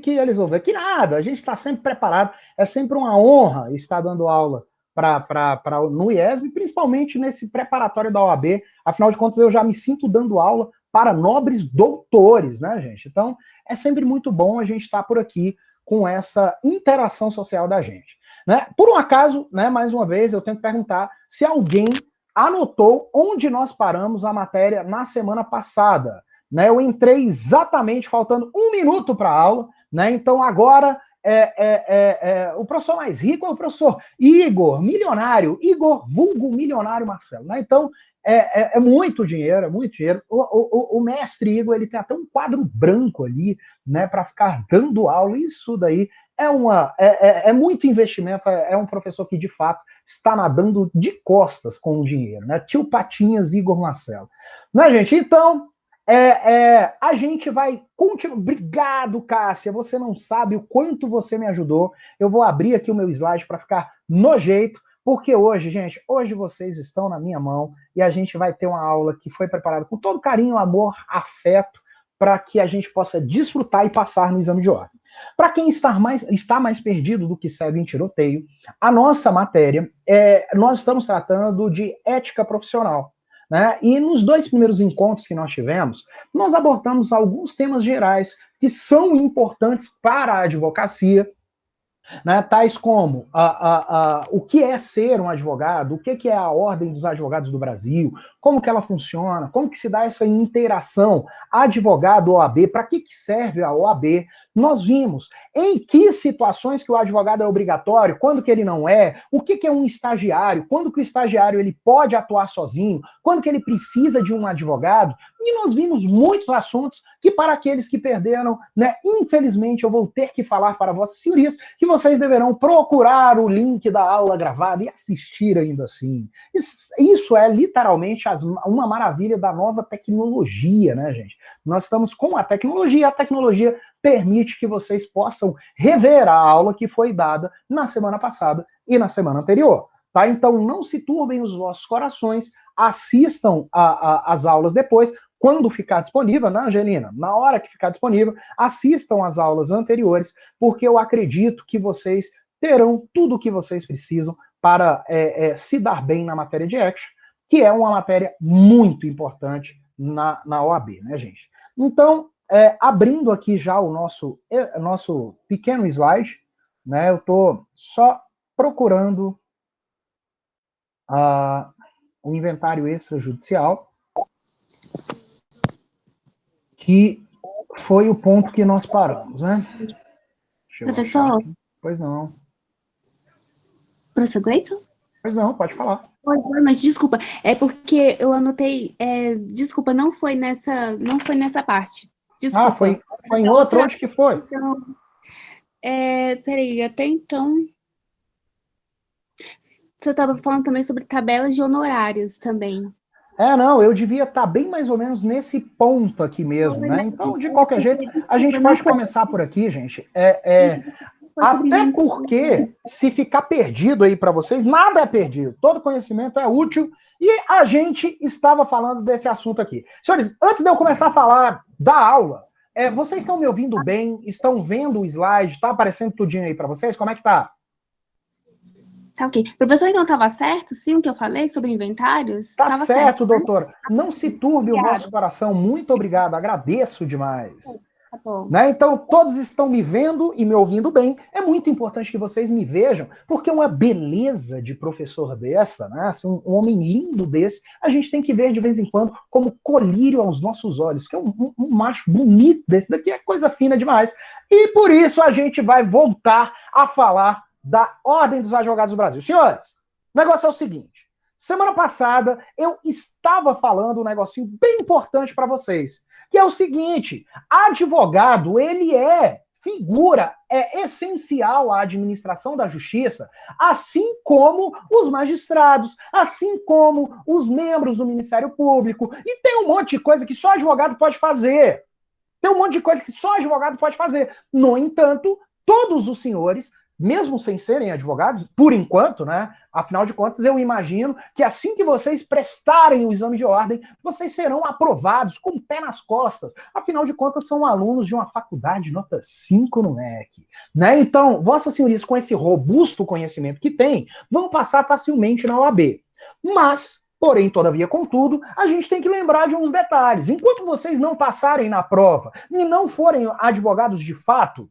que eles vão ver? Que nada, a gente está sempre preparado, é sempre uma honra estar dando aula no IESB, principalmente nesse preparatório da OAB, afinal de contas eu já me sinto dando aula para nobres doutores, né, gente? Então, é sempre muito bom a gente estar por aqui com essa interação social da gente. Né? Por um acaso, né, mais uma vez, eu tenho que perguntar se alguém anotou onde nós paramos a matéria na semana passada. Né? Eu entrei exatamente faltando 1 minuto para a aula, né? Então agora o professor mais rico é o professor Igor, milionário, Igor vulgo milionário Marcelo. Né? Então é muito dinheiro, é muito dinheiro. O mestre Igor, ele tem até um quadro branco ali, né, para ficar dando aula. Isso daí é muito investimento, é um professor que, de fato, está nadando de costas com o dinheiro, né? Tio Patinhas, Igor Marcelo. Né, gente? Então, a gente vai continuar. Obrigado, Cássia. Você não sabe o quanto você me ajudou. Eu vou abrir aqui o meu slide para ficar no jeito, porque hoje, gente, hoje vocês estão na minha mão e a gente vai ter uma aula que foi preparada com todo carinho, amor, afeto, para que a gente possa desfrutar e passar no exame de ordem. Para quem está mais perdido do que segue em tiroteio, a nossa matéria, nós estamos tratando de ética profissional. Né? E nos 2 primeiros encontros que nós tivemos, nós abordamos alguns temas gerais que são importantes para a advocacia, né, tais como o que é ser um advogado, o que é a Ordem dos Advogados do Brasil, como que ela funciona, como que se dá essa interação advogado-OAB, para que serve a OAB. Nós vimos em que situações que o advogado é obrigatório, quando que ele não é, o que é um estagiário, quando que o estagiário ele pode atuar sozinho, quando que ele precisa de um advogado, e nós vimos muitos assuntos que, para aqueles que perderam, né, infelizmente eu vou ter que falar para vossas senhorias que vocês deverão procurar o link da aula gravada e assistir ainda assim. Isso é literalmente uma maravilha da nova tecnologia, né, gente? Nós estamos com a tecnologia permite que vocês possam rever a aula que foi dada na semana passada e na semana anterior. Tá? Então não se turbem os vossos corações, assistam as aulas depois, quando ficar disponível, né, Angelina? Na hora que ficar disponível, assistam as aulas anteriores, porque eu acredito que vocês terão tudo o que vocês precisam para se dar bem na matéria de Action, que é uma matéria muito importante na OAB, né, gente? Então, abrindo aqui já o nosso pequeno slide, né, eu estou só procurando o inventário extrajudicial, que foi o ponto que nós paramos, né? Professor? Pois não. Professor Gleison? Pois não, pode falar. Oi, mas desculpa, é porque eu anotei, desculpa, não foi nessa parte. Desculpa. Foi em outra? Onde que foi? Então, peraí, até então... Você estava falando também sobre tabelas de honorários também. Não, eu devia estar bem mais ou menos nesse ponto aqui mesmo, né? Então, de qualquer jeito, a gente pode começar por aqui, gente. Até porque, se ficar perdido aí para vocês, nada é perdido. Todo conhecimento é útil e a gente estava falando desse assunto aqui. Senhores, antes de eu começar a falar da aula, vocês estão me ouvindo bem? Estão vendo o slide? Está aparecendo tudinho aí para vocês? Como é que tá? Tá ok. Professor, então estava certo, sim, o que eu falei sobre inventários? Tá Tava certo, certo, né? doutora. Não se turbe o vosso coração. Muito obrigado, agradeço demais. Tá bom. Né? Então, todos estão me vendo e me ouvindo bem. É muito importante que vocês me vejam, porque uma beleza de professor dessa, né? Assim, um homem lindo desse, a gente tem que ver de vez em quando como colírio aos nossos olhos, que é um macho bonito desse daqui, é coisa fina demais. E por isso a gente vai voltar a falar da Ordem dos Advogados do Brasil. Senhores, o negócio é o seguinte. Semana passada eu estava falando um negocinho bem importante para vocês, que é o seguinte: advogado, ele é figura, é essencial à administração da justiça, assim como os magistrados, assim como os membros do Ministério Público, e tem um monte de coisa que só advogado pode fazer. Tem um monte de coisa que só advogado pode fazer. No entanto, todos os senhores mesmo sem serem advogados, por enquanto, né? Afinal de contas, eu imagino que assim que vocês prestarem o exame de ordem, vocês serão aprovados com o pé nas costas. Afinal de contas, são alunos de uma faculdade nota 5 no MEC, né? Então, vossas senhorias, com esse robusto conhecimento que têm, vão passar facilmente na OAB. Mas, porém, todavia, contudo, a gente tem que lembrar de uns detalhes. Enquanto vocês não passarem na prova e não forem advogados de fato,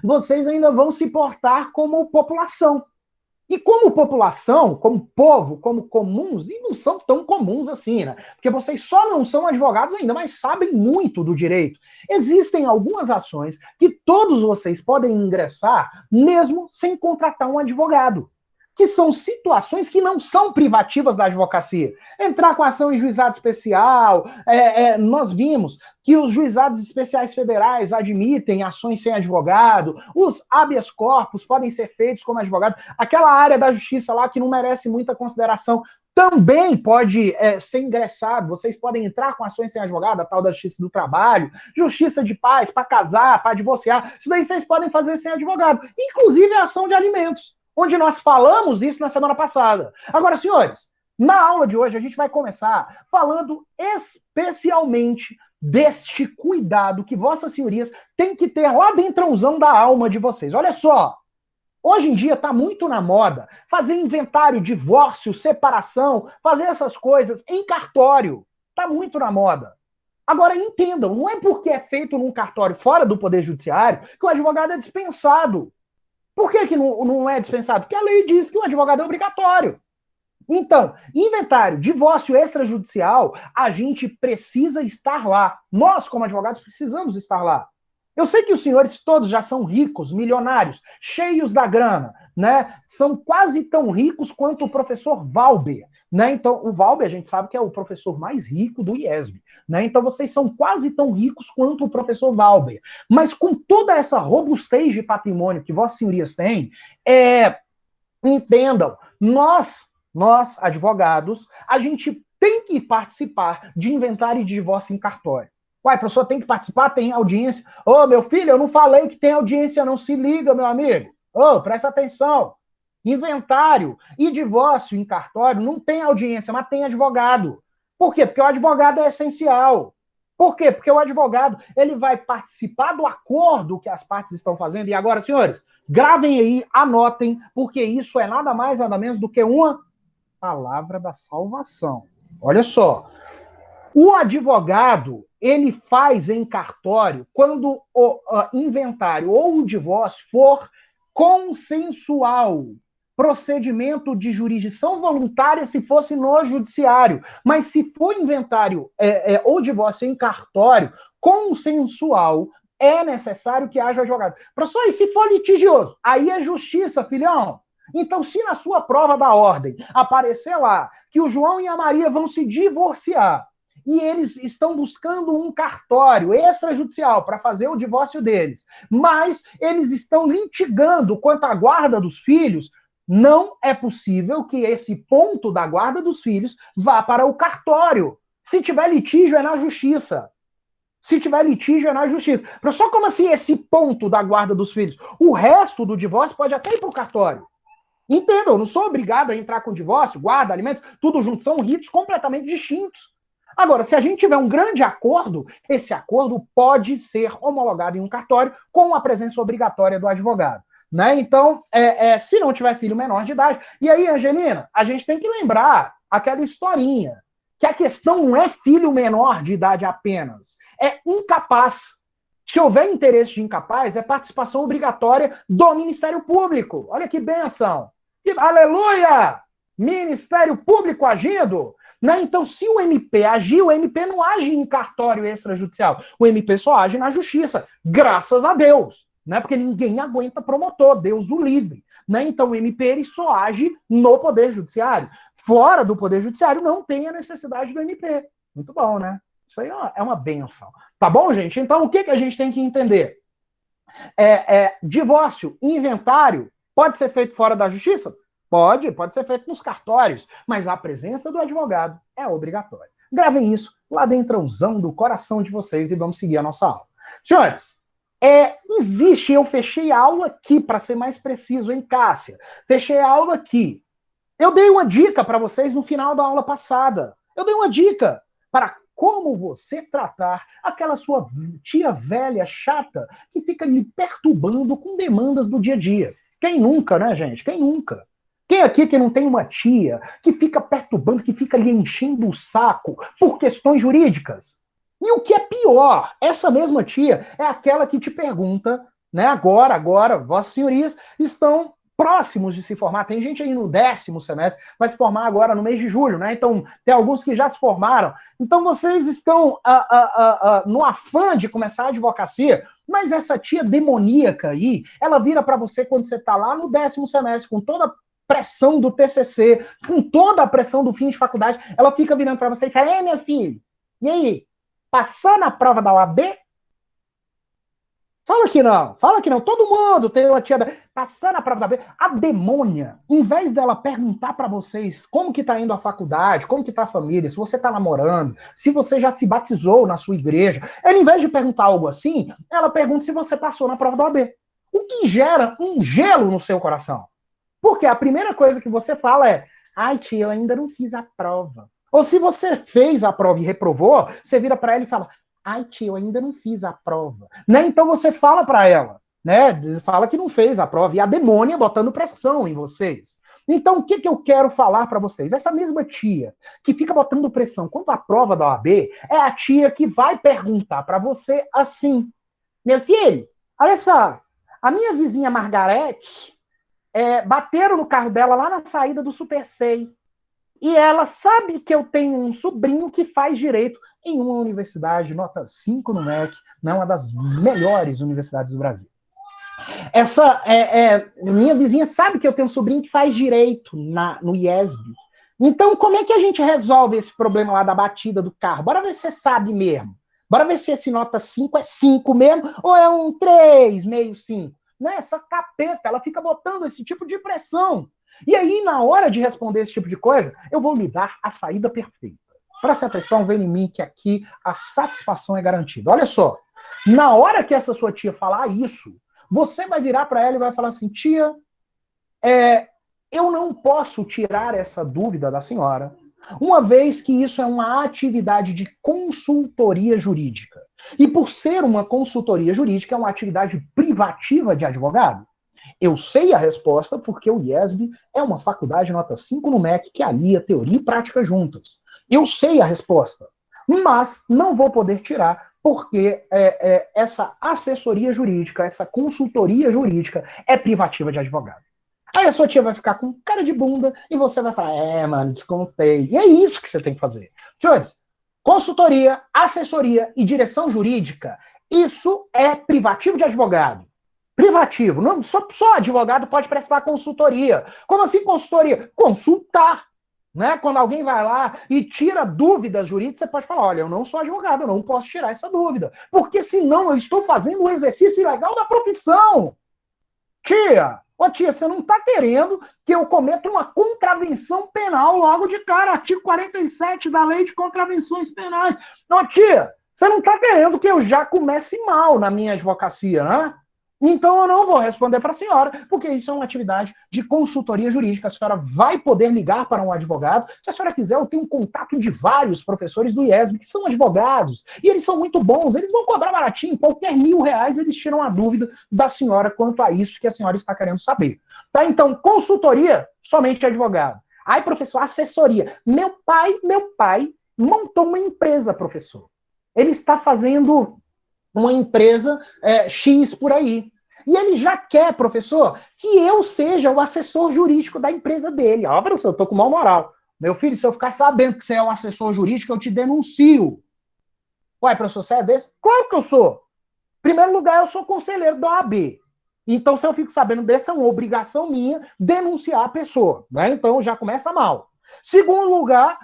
vocês ainda vão se portar como população. E como população, como povo, como comuns, e não são tão comuns assim, né? Porque vocês só não são advogados ainda, mas sabem muito do direito. Existem algumas ações que todos vocês podem ingressar, mesmo sem contratar um advogado, que são situações que não são privativas da advocacia. Entrar com ação em juizado especial, nós vimos que os juizados especiais federais admitem ações sem advogado, os habeas corpus podem ser feitos como advogado, aquela área da justiça lá que não merece muita consideração também pode ser ingressado, vocês podem entrar com ações sem advogado, a tal da justiça do trabalho, justiça de paz, para casar, para divorciar, isso daí vocês podem fazer sem advogado, inclusive a ação de alimentos, onde nós falamos isso na semana passada. Agora, senhores, na aula de hoje a gente vai começar falando especialmente deste cuidado que vossas senhorias têm que ter lá dentrãozão da alma de vocês. Olha só, hoje em dia está muito na moda fazer inventário, divórcio, separação, fazer essas coisas em cartório. Está muito na moda. Agora, entendam, não é porque é feito num cartório fora do Poder Judiciário que o advogado é dispensado. Por que não é dispensado? Porque a lei diz que o advogado é obrigatório. Então, inventário, divórcio extrajudicial, a gente precisa estar lá. Nós, como advogados, precisamos estar lá. Eu sei que os senhores todos já são ricos, milionários, cheios da grana, né? São quase tão ricos quanto o professor Valber, né? Então, o Valber, a gente sabe que é o professor mais rico do IESB, né? Então, vocês são quase tão ricos quanto o professor Valber. Mas com toda essa robustez de patrimônio que vossas senhorias têm, entendam, nós, advogados, a gente tem que participar de inventário e de divórcio em cartório. Uai, professor, tem que participar? Tem audiência? Ô, meu filho, eu não falei que tem audiência, não. Se liga, meu amigo. Ô, presta atenção. Inventário e divórcio em cartório não tem audiência, mas tem advogado. Por quê? Porque o advogado é essencial. Por quê? Porque o advogado, ele vai participar do acordo que as partes estão fazendo. E agora, senhores, gravem aí, anotem, porque isso é nada mais, nada menos do que uma palavra da salvação. Olha só. O advogado, ele faz em cartório quando o inventário ou o divórcio for consensual. Procedimento de jurisdição voluntária se fosse no judiciário. Mas se for inventário ou divórcio em cartório, consensual, é necessário que haja advogado. Professor, e se for litigioso? Aí é justiça, filhão. Então, se na sua prova da ordem aparecer lá que o João e a Maria vão se divorciar, e eles estão buscando um cartório extrajudicial para fazer o divórcio deles, mas eles estão litigando quanto à guarda dos filhos, não é possível que esse ponto da guarda dos filhos vá para o cartório. Se tiver litígio, é na justiça. Se tiver litígio, é na justiça. Só como assim esse ponto da guarda dos filhos? O resto do divórcio pode até ir para o cartório. Entendam, eu não sou obrigado a entrar com divórcio, guarda, alimentos, tudo junto. São ritos completamente distintos. Agora, se a gente tiver um grande acordo, esse acordo pode ser homologado em um cartório com a presença obrigatória do advogado. Né? Então, se não tiver filho menor de idade. E aí, Angelina, a gente tem que lembrar aquela historinha, que a questão não é filho menor de idade apenas, é incapaz. Se houver interesse de incapaz, é participação obrigatória do Ministério Público. Olha que benção. Aleluia! Ministério Público agindo. Né? Então, se o MP agir, o MP não age em cartório extrajudicial. O MP só age na justiça. Graças a Deus. Né? Porque ninguém aguenta promotor. Deus o livre. Né? Então, o MP ele só age no Poder Judiciário. Fora do Poder Judiciário, não tem a necessidade do MP. Muito bom, né? Isso aí é uma benção. Tá bom, gente? Então, o que a gente tem que entender? Divórcio, inventário, pode ser feito fora da justiça? Pode ser feito nos cartórios, mas a presença do advogado é obrigatória. Gravem isso lá dentrãozão do coração de vocês e vamos seguir a nossa aula. Senhores, Existe, eu fechei a aula aqui, para ser mais preciso, hein, Cássia? Fechei a aula aqui. Eu dei uma dica para vocês no final da aula passada. Eu dei uma dica para como você tratar aquela sua tia velha chata que fica lhe perturbando com demandas do dia a dia. Quem nunca, né, gente? Quem nunca? Quem aqui que não tem uma tia que fica perturbando, que fica lhe enchendo o saco por questões jurídicas? E o que é pior, essa mesma tia é aquela que te pergunta, né, agora, vossas senhorias estão próximos de se formar. Tem gente aí no 10º semestre, vai se formar agora no mês de julho, né? Então, tem alguns que já se formaram. Então, vocês estão no afã de começar a advocacia, mas essa tia demoníaca aí, ela vira para você quando você está lá no 10º semestre, com toda a pressão do TCC, com toda a pressão do fim de faculdade, ela fica virando para você e fala, minha filha, e aí? Passou na prova da OAB? Fala que não. Todo mundo tem uma tia passando a prova da OAB. A demônia, em vez dela perguntar para vocês como que tá indo a faculdade, como que tá a família, se você tá namorando, se você já se batizou na sua igreja, ela, em vez de perguntar algo assim, ela pergunta se você passou na prova da OAB. O que gera um gelo no seu coração. Porque a primeira coisa que você fala é, ai tia, eu ainda não fiz a prova. Ou se você fez a prova e reprovou, você vira para ela e fala, ai tia, eu ainda não fiz a prova. Né? Então você fala para ela, né? Fala que não fez a prova. E a demônia botando pressão em vocês. Então, o que eu quero falar para vocês? Essa mesma tia que fica botando pressão quanto à prova da OAB é a tia que vai perguntar para você assim, meu filho, olha só, a minha vizinha Margarete bateram no carro dela lá na saída do Super Sei. E ela sabe que eu tenho um sobrinho que faz direito em uma universidade, nota 5 no MEC, né, uma das melhores universidades do Brasil. Essa minha vizinha sabe que eu tenho um sobrinho que faz direito no IESB. Então, como é que a gente resolve esse problema lá da batida do carro? Bora ver se você sabe mesmo. Bora ver se esse nota 5 é 5 mesmo ou é um 3, meio 5. Né? Essa capeta, ela fica botando esse tipo de pressão. E aí, na hora de responder esse tipo de coisa, eu vou lhe dar a saída perfeita. Presta atenção, vem em mim, que aqui a satisfação é garantida. Olha só, na hora que essa sua tia falar isso, você vai virar para ela e vai falar assim, tia, eu não posso tirar essa dúvida da senhora, uma vez que isso é uma atividade de consultoria jurídica. E por ser uma consultoria jurídica, é uma atividade privativa de advogado. Eu sei a resposta porque o IESB é uma faculdade nota 5 no MEC que alia teoria e prática juntas. Eu sei a resposta, mas não vou poder tirar porque essa assessoria jurídica, essa consultoria jurídica é privativa de advogado. Aí a sua tia vai ficar com cara de bunda e você vai falar, mano, descontei. E é isso que você tem que fazer. Senhores, consultoria, assessoria e direção jurídica, isso é privativo de advogado. Privativo. Não, só advogado pode prestar consultoria. Como assim consultoria? Consultar. Né? Quando alguém vai lá e tira dúvidas jurídicas, você pode falar, olha, eu não sou advogado, eu não posso tirar essa dúvida. Porque senão eu estou fazendo um exercício ilegal da profissão. Tia, você não está querendo que eu cometa uma contravenção penal logo de cara, artigo 47 da Lei de Contravenções Penais. Não, tia, você não está querendo que eu já comece mal na minha advocacia, né? Então eu não vou responder para a senhora, porque isso é uma atividade de consultoria jurídica. A senhora vai poder ligar para um advogado. Se a senhora quiser, eu tenho um contato de vários professores do IESB que são advogados. E eles são muito bons, eles vão cobrar baratinho, qualquer R$ 1.000 eles tiram a dúvida da senhora quanto a isso que a senhora está querendo saber. Tá? Então, consultoria, somente advogado. Aí, professor, assessoria. Meu pai montou uma empresa, professor. Ele está fazendo uma empresa X por aí. E ele já quer, professor, que eu seja o assessor jurídico da empresa dele. Ó, professor, eu tô com mau moral. Meu filho, se eu ficar sabendo que você é o assessor jurídico, eu te denuncio. Ué, professor, você é desse? Claro que eu sou. Em primeiro lugar, eu sou conselheiro da OAB. Então, se eu fico sabendo dessa, é uma obrigação minha denunciar a pessoa. Né? Então, já começa mal. Segundo lugar,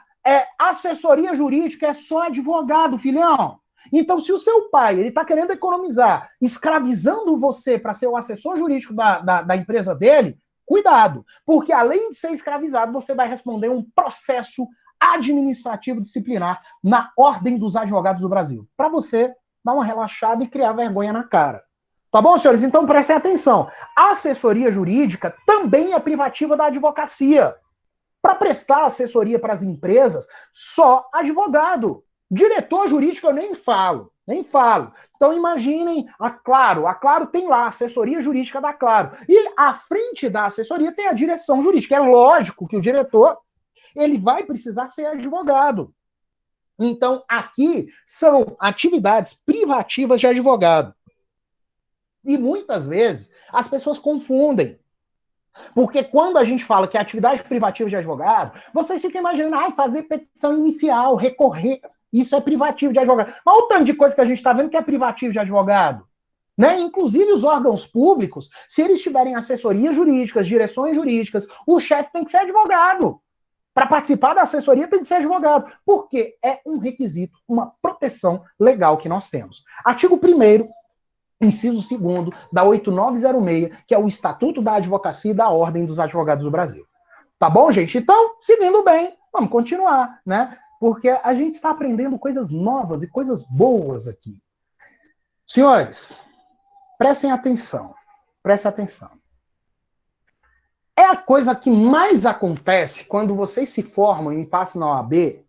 assessoria jurídica é só advogado, filhão. Então, se o seu pai está querendo economizar, escravizando você para ser o assessor jurídico da empresa dele, cuidado, porque além de ser escravizado, você vai responder um processo administrativo disciplinar na Ordem dos Advogados do Brasil, para você dar uma relaxada e criar vergonha na cara. Tá bom, senhores? Então prestem atenção. A assessoria jurídica também é privativa da advocacia. Para prestar assessoria para as empresas, só advogado. Diretor jurídico eu nem falo, nem falo. Então imaginem a Claro tem lá a assessoria jurídica da Claro. E à frente da assessoria tem a direção jurídica. É lógico que o diretor, ele vai precisar ser advogado. Então aqui são atividades privativas de advogado. E muitas vezes as pessoas confundem. Porque quando a gente fala que é atividade privativa de advogado, vocês ficam imaginando, fazer petição inicial, recorrer, isso é privativo de advogado. Mas olha o tanto de coisa que a gente está vendo que é privativo de advogado. Né? Inclusive os órgãos públicos, se eles tiverem assessorias jurídicas, direções jurídicas, o chefe tem que ser advogado. Para participar da assessoria tem que ser advogado. Porque é um requisito, uma proteção legal que nós temos. Artigo 1º, inciso 2º da 8906, que é o Estatuto da Advocacia e da Ordem dos Advogados do Brasil. Tá bom, gente? Então, seguindo bem, vamos continuar, né? Porque a gente está aprendendo coisas novas e coisas boas aqui. Senhores, prestem atenção. Prestem atenção. É a coisa que mais acontece quando vocês se formam e passam na OAB,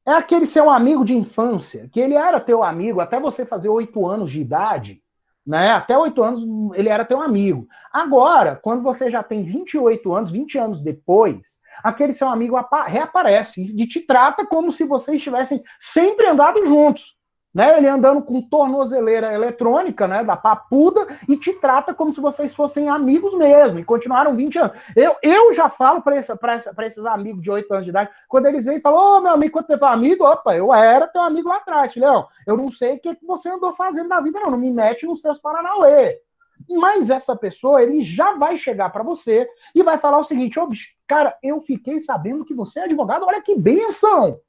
é aquele seu amigo de infância, que ele era teu amigo até você fazer 8 anos de idade, né? Até 8 anos ele era teu amigo. Agora, quando você já tem 28 anos, 20 anos depois, aquele seu amigo reaparece e te trata como se vocês tivessem sempre andado juntos. Né? Ele andando com tornozeleira eletrônica, né, da papuda, e te trata como se vocês fossem amigos mesmo, e continuaram 20 anos. Eu já falo para esses amigos de 8 anos de idade, quando eles vêm e falam, ô, meu amigo, quanto tempo é amigo? Opa, eu era teu amigo lá atrás, filhão. Eu não sei o que você andou fazendo na vida, não me mete nos seus paranauê. Mas essa pessoa, ele já vai chegar para você e vai falar o seguinte, ô, cara, eu fiquei sabendo que você é advogado, olha que bênção!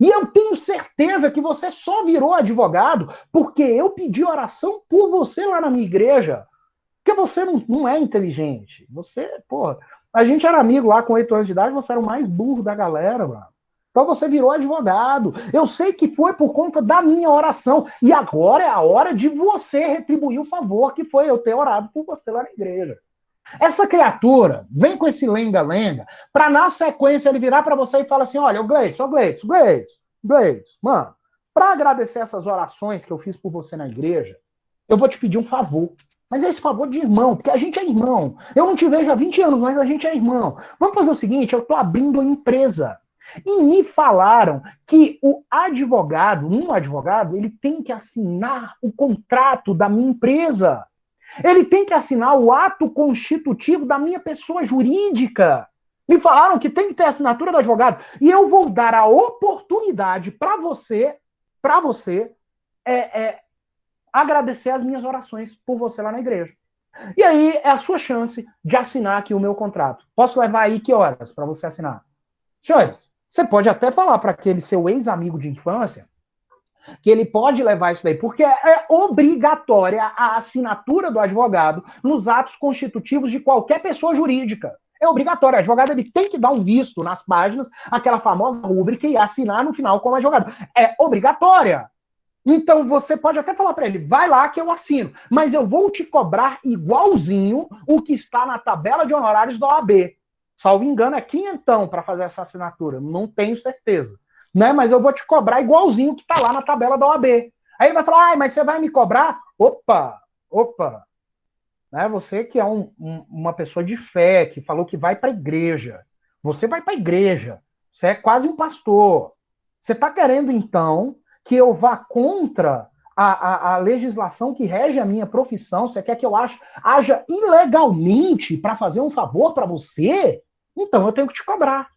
E eu tenho certeza que você só virou advogado porque eu pedi oração por você lá na minha igreja. Porque você não é inteligente. Você, porra, a gente era amigo lá com 8 anos de idade, você era o mais burro da galera, mano. Então você virou advogado. Eu sei que foi por conta da minha oração. E agora é a hora de você retribuir o favor que foi eu ter orado por você lá na igreja. Essa criatura vem com esse lenga-lenga para na sequência ele virar para você e falar assim, olha, Gleides, mano, para agradecer essas orações que eu fiz por você na igreja, eu vou te pedir um favor. Mas é esse favor de irmão, porque a gente é irmão. Eu não te vejo há 20 anos, mas a gente é irmão. Vamos fazer o seguinte, eu tô abrindo a empresa. E me falaram que um advogado, ele tem que assinar o contrato da minha empresa. Ele tem que assinar o ato constitutivo da minha pessoa jurídica. Me falaram que tem que ter a assinatura do advogado. E eu vou dar a oportunidade para você agradecer as minhas orações por você lá na igreja. E aí é a sua chance de assinar aqui o meu contrato. Posso levar aí que horas para você assinar? Senhores, você pode até falar para aquele seu ex-amigo de infância que ele pode levar isso daí, porque é obrigatória a assinatura do advogado nos atos constitutivos de qualquer pessoa jurídica. É obrigatório. O advogado ele tem que dar um visto nas páginas, aquela famosa rúbrica, e assinar no final como advogado. É obrigatória. Então você pode até falar para ele, vai lá que eu assino, mas eu vou te cobrar igualzinho o que está na tabela de honorários da OAB. Salvo engano, é quinhentão para fazer essa assinatura. Não tenho certeza. Né? Mas eu vou te cobrar igualzinho que está lá na tabela da OAB. Aí ele vai falar, mas você vai me cobrar? Opa! Né? Você que é uma pessoa de fé, que falou que vai para a igreja. Você vai para a igreja. Você é quase um pastor. Você está querendo, então, que eu vá contra a legislação que rege a minha profissão? Você quer que eu haja ilegalmente para fazer um favor para você? Então eu tenho que te cobrar.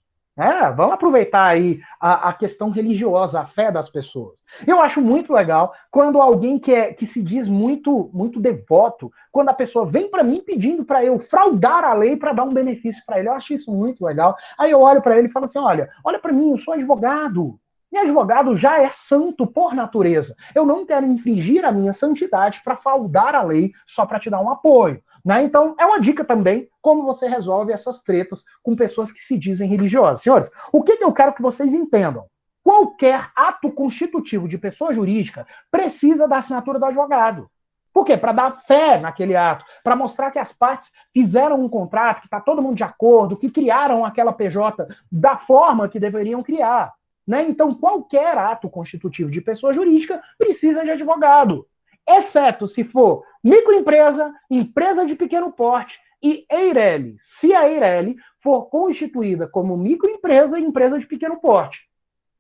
Vamos aproveitar aí a questão religiosa, a fé das pessoas. Eu acho muito legal quando alguém que se diz muito, muito devoto, quando a pessoa vem para mim pedindo para eu fraudar a lei para dar um benefício para ele. Eu acho isso muito legal. Aí eu olho para ele e falo assim, olha para mim, eu sou advogado. E advogado já é santo por natureza. Eu não quero infringir a minha santidade para fraudar a lei só para te dar um apoio. Né? Então, é uma dica também como você resolve essas tretas com pessoas que se dizem religiosas. Senhores, o que eu quero que vocês entendam? Qualquer ato constitutivo de pessoa jurídica precisa da assinatura do advogado. Por quê? Para dar fé naquele ato, para mostrar que as partes fizeram um contrato, que está todo mundo de acordo, que criaram aquela PJ da forma que deveriam criar. Né? Então, qualquer ato constitutivo de pessoa jurídica precisa de advogado, exceto se for microempresa, empresa de pequeno porte e EIRELI, se a EIRELI for constituída como microempresa e empresa de pequeno porte.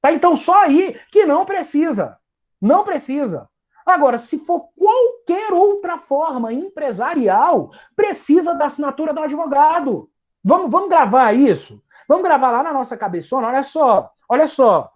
Tá? Então, só aí que não precisa. Não precisa. Agora, se for qualquer outra forma empresarial, precisa da assinatura do advogado. Vamos gravar isso? Vamos gravar lá na nossa cabeçona? Olha só.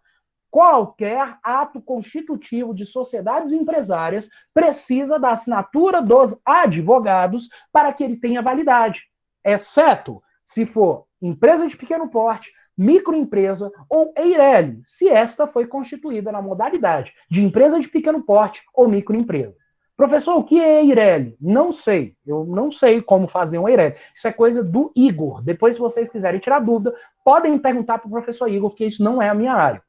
Qualquer ato constitutivo de sociedades empresárias precisa da assinatura dos advogados para que ele tenha validade, exceto se for empresa de pequeno porte, microempresa ou EIRELI, se esta foi constituída na modalidade de empresa de pequeno porte ou microempresa. Professor, o que é EIRELI? Não sei. Eu não sei como fazer um EIRELI. Isso é coisa do Igor. Depois, se vocês quiserem tirar dúvida, podem perguntar para o professor Igor, porque isso não é a minha área.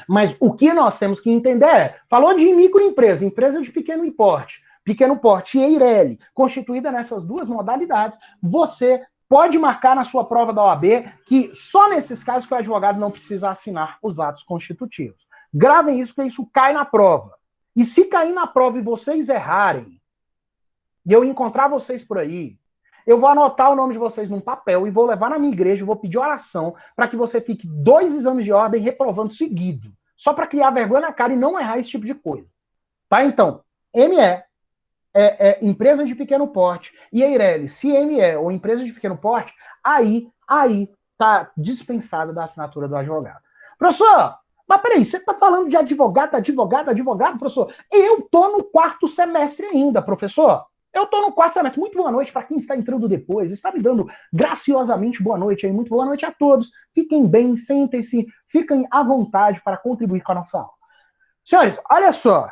Mas o que nós temos que entender é, falou de microempresa, empresa de pequeno porte e EIRELI, constituída nessas duas modalidades, você pode marcar na sua prova da OAB que só nesses casos que o advogado não precisa assinar os atos constitutivos. Gravem isso, porque isso cai na prova. E se cair na prova e vocês errarem, e eu encontrar vocês por aí, eu vou anotar o nome de vocês num papel e vou levar na minha igreja, vou pedir oração para que você fique 2 exames de ordem reprovando seguido. Só para criar vergonha na cara e não errar esse tipo de coisa. Tá? Então, ME empresa de pequeno porte e EIRELI, se ME ou empresa de pequeno porte, aí tá dispensada da assinatura do advogado. Professor, mas peraí, você tá falando de advogado, professor? Eu tô no 4º semestre ainda, professor. Eu estou no 4º semestre. Muito boa noite para quem está entrando depois. Está me dando graciosamente boa noite aí. Muito boa noite a todos. Fiquem bem, sentem-se, fiquem à vontade para contribuir com a nossa aula. Senhores, olha só.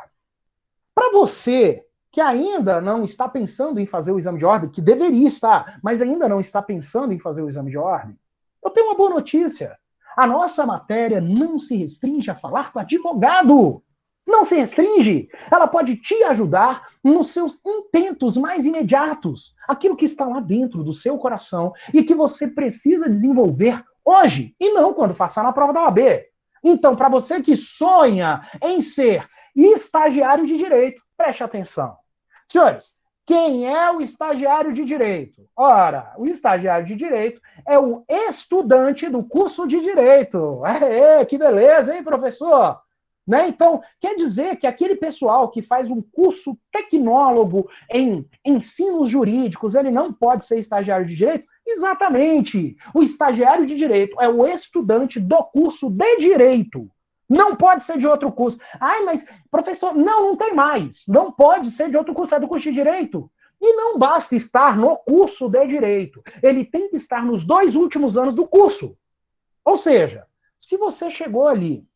Para você que ainda não está pensando em fazer o exame de ordem, que deveria estar, mas ainda não está pensando em fazer o exame de ordem, eu tenho uma boa notícia. A nossa matéria não se restringe a falar com advogado. Não se restringe. Ela pode te ajudar nos seus intentos mais imediatos. Aquilo que está lá dentro do seu coração e que você precisa desenvolver hoje e não quando passar na prova da OAB. Então, para você que sonha em ser estagiário de direito, preste atenção. Senhores, quem é o estagiário de direito? Ora, o estagiário de direito é o estudante do curso de direito. Que beleza, hein, professor? Né? Então, quer dizer que aquele pessoal que faz um curso tecnólogo em ensinos jurídicos, ele não pode ser estagiário de direito? Exatamente. O estagiário de direito é o estudante do curso de direito. Não pode ser de outro curso. Ai, mas, professor, não tem mais. Não pode ser de outro curso, é do curso de direito. E não basta estar no curso de direito. Ele tem que estar nos 2 últimos anos do curso. Ou seja, se você chegou ali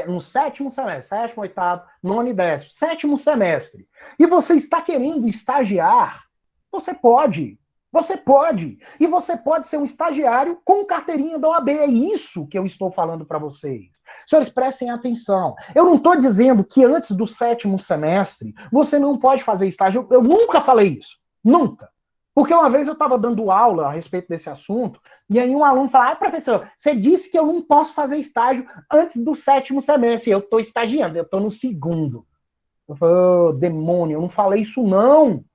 no 7º semestre, 7º, 8º, 9º e 10º, 7º semestre, e você está querendo estagiar, você pode. Você pode. E você pode ser um estagiário com carteirinha da OAB. É isso que eu estou falando para vocês. Senhores, prestem atenção. Eu não estou dizendo que antes do 7º semestre você não pode fazer estágio. Eu nunca falei isso. Nunca. Porque uma vez eu estava dando aula a respeito desse assunto, e aí um aluno falou, professor, você disse que eu não posso fazer estágio antes do 7º semestre. Eu estou estagiando, eu estou no 2º. Eu falei, demônio, eu não falei isso não.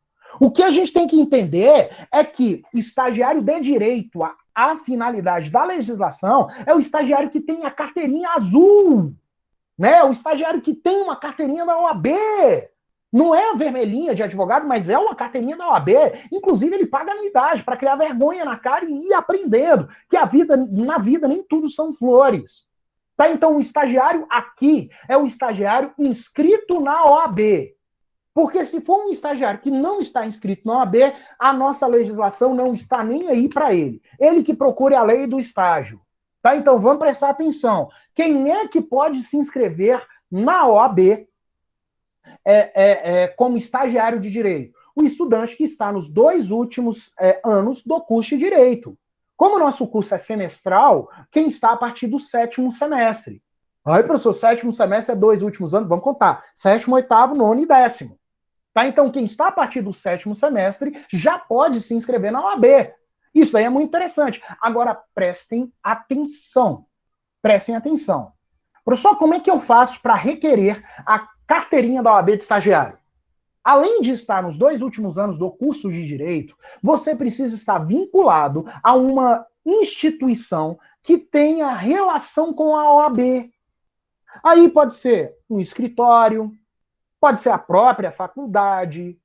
O que a gente tem que entender é que o estagiário de direito, a finalidade da legislação, é o estagiário que tem a carteirinha azul, né? O estagiário que tem uma carteirinha da OAB. Não é a vermelhinha de advogado, mas é uma carteirinha da OAB. Inclusive, ele paga anuidade para criar vergonha na cara e ir aprendendo que na vida nem tudo são flores. Tá? Então, o estagiário aqui é o estagiário inscrito na OAB. Porque se for um estagiário que não está inscrito na OAB, a nossa legislação não está nem aí para ele. Ele que procure a lei do estágio. Tá? Então, vamos prestar atenção. Quem é que pode se inscrever na OAB como estagiário de direito? O estudante que está nos 2 últimos anos do curso de direito. Como o nosso curso é semestral, quem está a partir do 7º semestre. Aí, professor, 7º semestre é 2 últimos anos, vamos contar. 7º, 8º, 9º e 10º. Tá? Então, quem está a partir do 7º semestre já pode se inscrever na OAB. Isso aí é muito interessante. Agora, prestem atenção. Prestem atenção. Professor, como é que eu faço para requerer a carteirinha da OAB de estagiário? Além de estar nos 2 últimos anos do curso de Direito, você precisa estar vinculado a uma instituição que tenha relação com a OAB. Aí pode ser um escritório, pode ser a própria faculdade,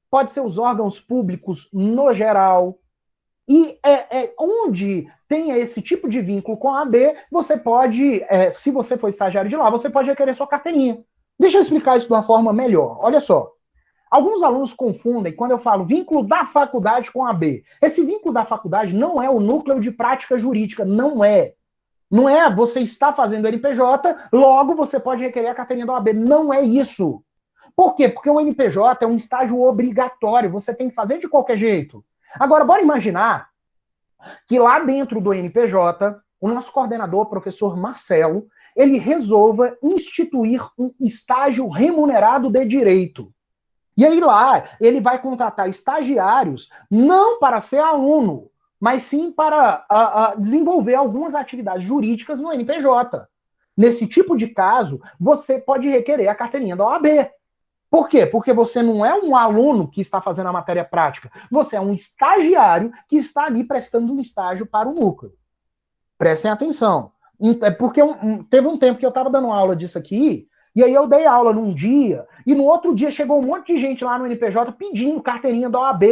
pode ser os órgãos públicos no geral. E onde tenha esse tipo de vínculo com a OAB, você pode, se você for estagiário de lá, você pode requerer sua carteirinha. Deixa eu explicar isso de uma forma melhor. Olha só. Alguns alunos confundem quando eu falo vínculo da faculdade com a OAB. Esse vínculo da faculdade não é o núcleo de prática jurídica, não é. Não é você está fazendo NPJ, logo você pode requerer a carteirinha da OAB. Não é isso. Por quê? Porque o NPJ é um estágio obrigatório, você tem que fazer de qualquer jeito. Agora, bora imaginar que lá dentro do NPJ, o nosso coordenador, professor Marcelo, ele resolva instituir um estágio remunerado de direito. E aí lá, ele vai contratar estagiários, não para ser aluno, mas sim para desenvolver algumas atividades jurídicas no NPJ. Nesse tipo de caso, você pode requerer a carteirinha da OAB. Por quê? Porque você não é um aluno que está fazendo a matéria prática, você é um estagiário que está ali prestando um estágio para o núcleo. Prestem atenção. Porque teve um tempo que eu estava dando aula disso aqui, e aí eu dei aula num dia, e no outro dia chegou um monte de gente lá no NPJ pedindo carteirinha da OAB.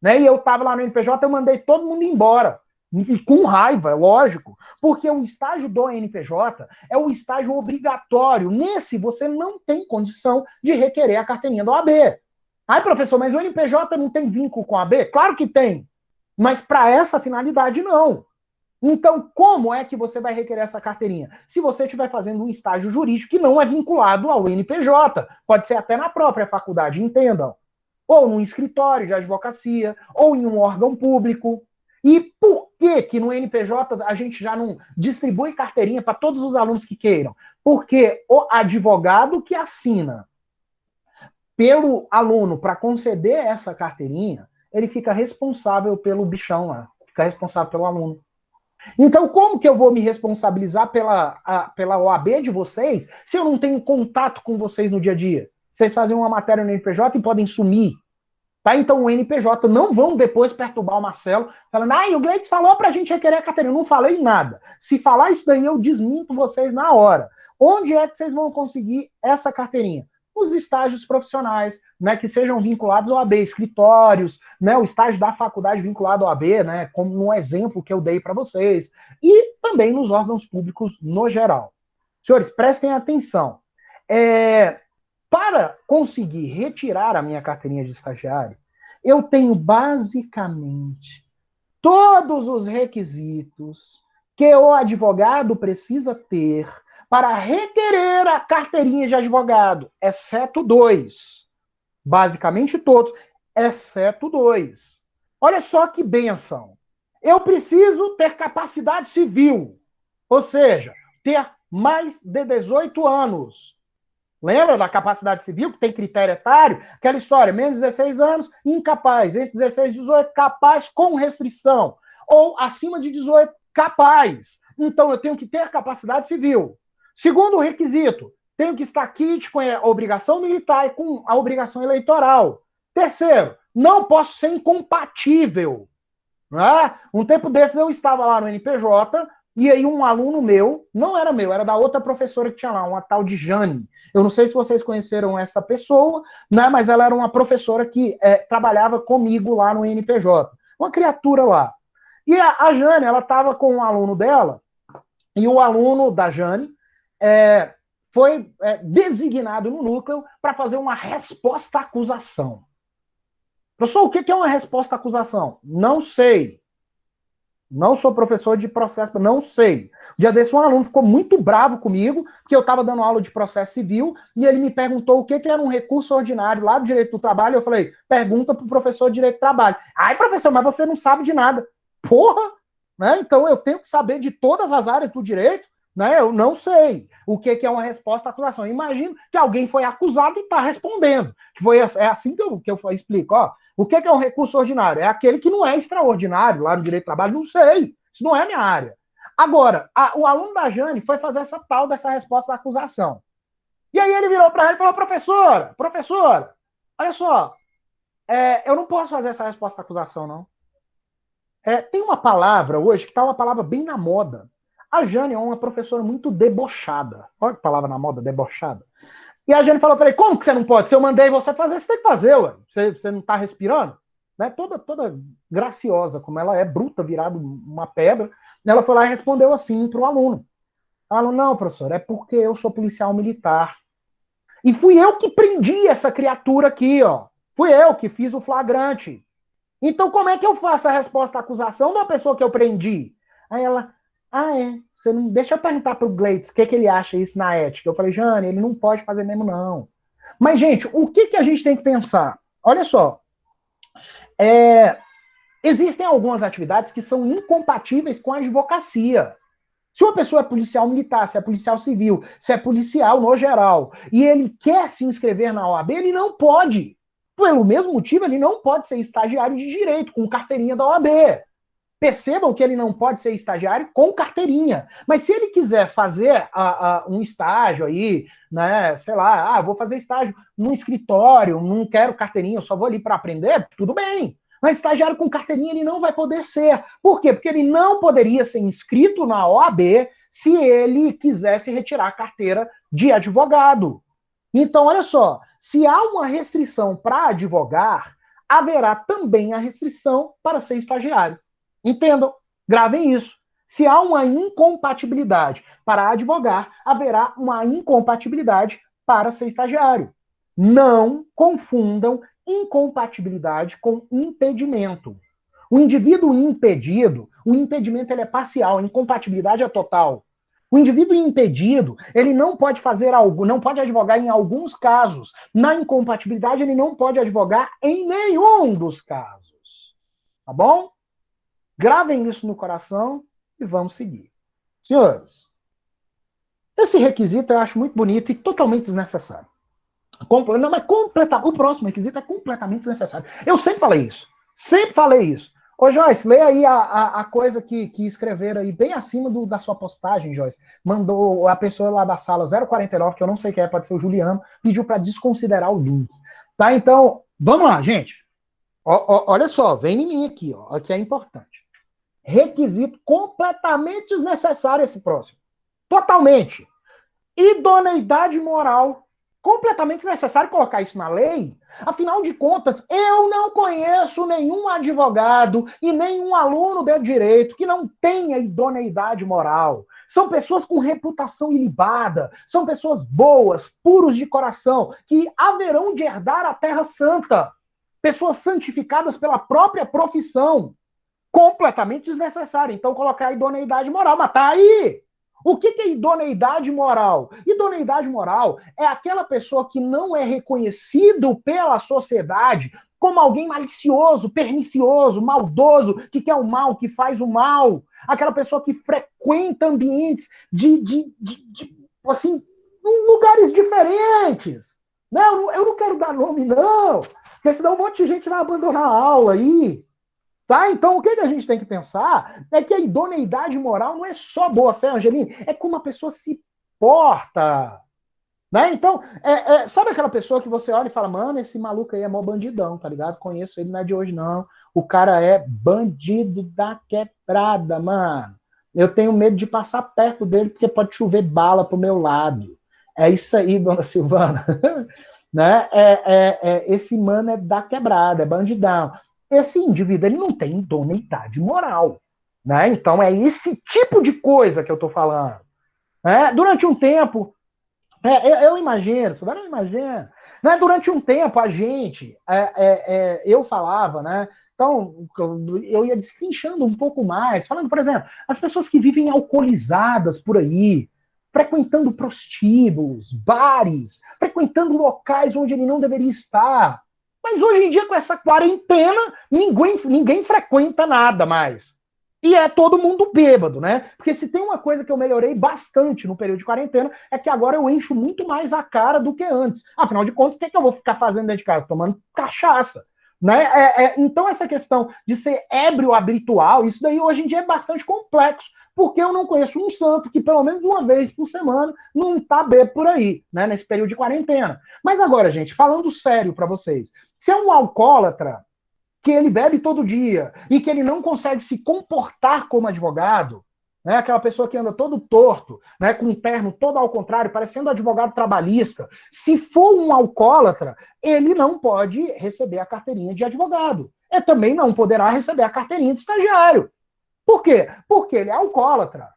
Né? E eu estava lá no NPJ, eu mandei todo mundo embora. E com raiva, lógico. Porque o estágio do NPJ é o estágio obrigatório. Nesse, você não tem condição de requerer a carteirinha da OAB. Ai, professor, mas o NPJ não tem vínculo com a OAB? Claro que tem. Mas para essa finalidade, não. Então, como é que você vai requerer essa carteirinha? Se você estiver fazendo um estágio jurídico que não é vinculado ao NPJ, pode ser até na própria faculdade, entendam. Ou num escritório de advocacia, ou em um órgão público. E por que no NPJ a gente já não distribui carteirinha para todos os alunos que queiram? Porque o advogado que assina pelo aluno para conceder essa carteirinha, ele fica responsável pelo bichão lá, fica responsável pelo aluno. Então, como que eu vou me responsabilizar pela OAB de vocês se eu não tenho contato com vocês no dia a dia? Vocês fazem uma matéria no NPJ e podem sumir. Tá? Então, o NPJ não vão depois perturbar o Marcelo, falando, o Gleides falou pra gente requerer a carteirinha. Eu não falei nada. Se falar isso daí, eu desminto vocês na hora. Onde é que vocês vão conseguir essa carteirinha? Os estágios profissionais, né, que sejam vinculados ao OAB, escritórios, né, o estágio da faculdade vinculado ao OAB, né, como um exemplo que eu dei para vocês, e também nos órgãos públicos no geral. Senhores, prestem atenção. Para conseguir retirar a minha carteirinha de estagiário, eu tenho basicamente todos os requisitos que o advogado precisa ter para requerer a carteirinha de advogado, exceto 2. Basicamente todos, exceto 2. Olha só que bênção. Eu preciso ter capacidade civil, ou seja, ter mais de 18 anos. Lembra da capacidade civil, que tem critério etário? Aquela história, menos de 16 anos, incapaz. Entre 16 e 18, capaz com restrição. Ou acima de 18, capaz. Então, eu tenho que ter capacidade civil. Segundo requisito, tenho que estar quite com a obrigação militar e com a obrigação eleitoral. Terceiro, não posso ser incompatível. Não é? Um tempo desses eu estava lá no NPJ, e aí um aluno meu, não era meu, era da outra professora que tinha lá, uma tal de Jane. Eu não sei se vocês conheceram essa pessoa, né, mas ela era uma professora que trabalhava comigo lá no NPJ. Uma criatura lá. E a Jane, ela estava com um aluno dela, e o aluno da Jane foi designado no núcleo para fazer uma resposta à acusação. Professor, o que é uma resposta à acusação? Não sei. Não sou professor de processo, não sei. Um dia desse, um aluno ficou muito bravo comigo, porque eu estava dando aula de processo civil, e ele me perguntou o que era um recurso ordinário lá do direito do trabalho. Eu falei, pergunta para o professor de direito do trabalho. Ai, professor, mas você não sabe de nada. Porra! Né? Então eu tenho que saber de todas as áreas do direito, Né? Eu não sei o que é uma resposta à acusação. Imagino que alguém foi acusado e está respondendo. É assim que eu explico. Ó, o que é um recurso ordinário? É aquele que não é extraordinário lá no direito do trabalho. Não sei. Isso não é minha área. Agora, o aluno da Jane foi fazer essa tal dessa resposta à acusação. E aí ele virou para ela e falou, professora, olha só, eu não posso fazer essa resposta à acusação, não. Tem uma palavra hoje que está uma palavra bem na moda. A Jane é uma professora muito debochada. Olha que palavra na moda, debochada. E a Jane falou para ele, como que você não pode? Se eu mandei você fazer, você tem que fazer, ué. Você não está respirando? Né? Toda graciosa, como ela é, bruta, virada uma pedra. Ela foi lá e respondeu assim para o aluno. O aluno, não, professor, é porque eu sou policial militar. E fui eu que prendi essa criatura aqui, ó. Fui eu que fiz o flagrante. Então, como é que eu faço a resposta à acusação da pessoa que eu prendi? Aí ela, você não... Deixa eu perguntar pro Gleitz o que ele acha isso na ética. Eu falei, Jane, ele não pode fazer mesmo, não. Mas, gente, o que a gente tem que pensar? Olha só, existem algumas atividades que são incompatíveis com a advocacia. Se uma pessoa é policial militar, se é policial civil, se é policial no geral, e ele quer se inscrever na OAB, ele não pode. Pelo mesmo motivo, ele não pode ser estagiário de direito, com carteirinha da OAB. Percebam que ele não pode ser estagiário com carteirinha. Mas se ele quiser fazer um estágio aí, né, sei lá, vou fazer estágio num escritório, não quero carteirinha, eu só vou ali para aprender, tudo bem. Mas estagiário com carteirinha ele não vai poder ser. Por quê? Porque ele não poderia ser inscrito na OAB se ele quisesse retirar a carteira de advogado. Então, olha só, se há uma restrição para advogar, haverá também a restrição para ser estagiário. Entendam, gravem isso. Se há uma incompatibilidade para advogar, haverá uma incompatibilidade para ser estagiário. Não confundam incompatibilidade com impedimento. O indivíduo impedido, o impedimento ele é parcial, a incompatibilidade é total. O indivíduo impedido, ele não pode fazer algo, não pode advogar em alguns casos. Na incompatibilidade, ele não pode advogar em nenhum dos casos. Tá bom? Gravem isso no coração e vamos seguir. Senhores, esse requisito eu acho muito bonito e totalmente desnecessário. Não, mas o próximo requisito é completamente desnecessário. Eu sempre falei isso. Sempre falei isso. Ô, Joyce, lê aí a coisa que escreveram aí bem acima da sua postagem, Joyce. Mandou a pessoa lá da sala 049, que eu não sei quem é, pode ser o Juliano, pediu para desconsiderar o link. Tá, então, vamos lá, gente. Olha só, vem em mim aqui, ó, que é importante. Requisito completamente desnecessário esse próximo. Totalmente. Idoneidade moral. Completamente necessário colocar isso na lei. Afinal de contas, eu não conheço nenhum advogado e nenhum aluno de direito que não tenha idoneidade moral. São pessoas com reputação ilibada, são pessoas boas, puros de coração, que haverão de herdar a Terra Santa. Pessoas santificadas pela própria profissão. Completamente desnecessário. Então, colocar a idoneidade moral. Mas tá aí! O que é idoneidade moral? Idoneidade moral é aquela pessoa que não é reconhecido pela sociedade como alguém malicioso, pernicioso, maldoso, que quer o mal, que faz o mal. Aquela pessoa que frequenta ambientes assim, em lugares diferentes. Não, eu não quero dar nome, não, porque senão um monte de gente vai abandonar a aula aí. Tá? Então, o que a gente tem que pensar é que a idoneidade moral não é só boa-fé, Angeline, é como a pessoa se porta. Né? Então, sabe aquela pessoa que você olha e fala, mano, esse maluco aí é mó bandidão, tá ligado? Conheço ele, não é de hoje, não. O cara é bandido da quebrada, mano. Eu tenho medo de passar perto dele porque pode chover bala pro meu lado. É isso aí, dona Silvana. Né? Esse mano é da quebrada, é bandidão. Esse indivíduo ele não tem idoneidade moral. Né? Então é esse tipo de coisa que eu estou falando. Durante um tempo, eu imagino, você não imagina. Né? Durante um tempo, a gente, eu falava, né? Então, eu ia destrinchando um pouco mais, falando, por exemplo, as pessoas que vivem alcoolizadas por aí, frequentando prostíbulos, bares, frequentando locais onde ele não deveria estar. Mas hoje em dia, com essa quarentena, ninguém frequenta nada mais. E é todo mundo bêbado, né? Porque se tem uma coisa que eu melhorei bastante no período de quarentena, é que agora eu encho muito mais a cara do que antes. Afinal de contas, o que, é que eu vou ficar fazendo dentro de casa? Tomando cachaça. Né? Então, essa questão de ser ébrio habitual, isso daí hoje em dia é bastante complexo, porque eu não conheço um santo que, pelo menos uma vez por semana, não tá bêbado por aí, né? Nesse período de quarentena. Mas agora, gente, falando sério para vocês, se é um alcoólatra que ele bebe todo dia e que ele não consegue se comportar como advogado, né, aquela pessoa que anda todo torto, né, com um terno todo ao contrário, parecendo advogado trabalhista, se for um alcoólatra, ele não pode receber a carteirinha de advogado. E também não poderá receber a carteirinha de estagiário. Por quê? Porque ele é alcoólatra.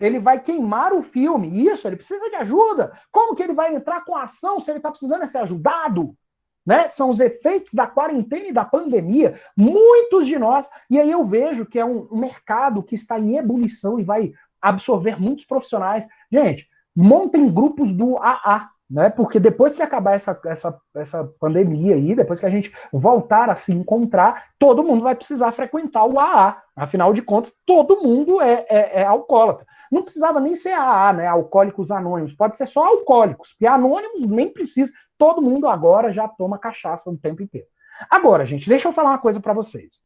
Ele vai queimar o filme. Isso, ele precisa de ajuda. Como que ele vai entrar com a ação se ele está precisando ser ajudado? Né? São os efeitos da quarentena e da pandemia. Muitos de nós, e aí eu vejo que é um mercado que está em ebulição e vai absorver muitos profissionais. Gente, montem grupos do AA, né? Porque depois que acabar essa pandemia aí, depois que a gente voltar a se encontrar, todo mundo vai precisar frequentar o AA. Afinal de contas, todo mundo é alcoólatra. Não precisava nem ser AA, né? Alcoólicos Anônimos. Pode ser só alcoólicos, porque anônimos nem precisa. Todo mundo agora já toma cachaça o tempo inteiro. Agora, gente, deixa eu falar uma coisa para vocês.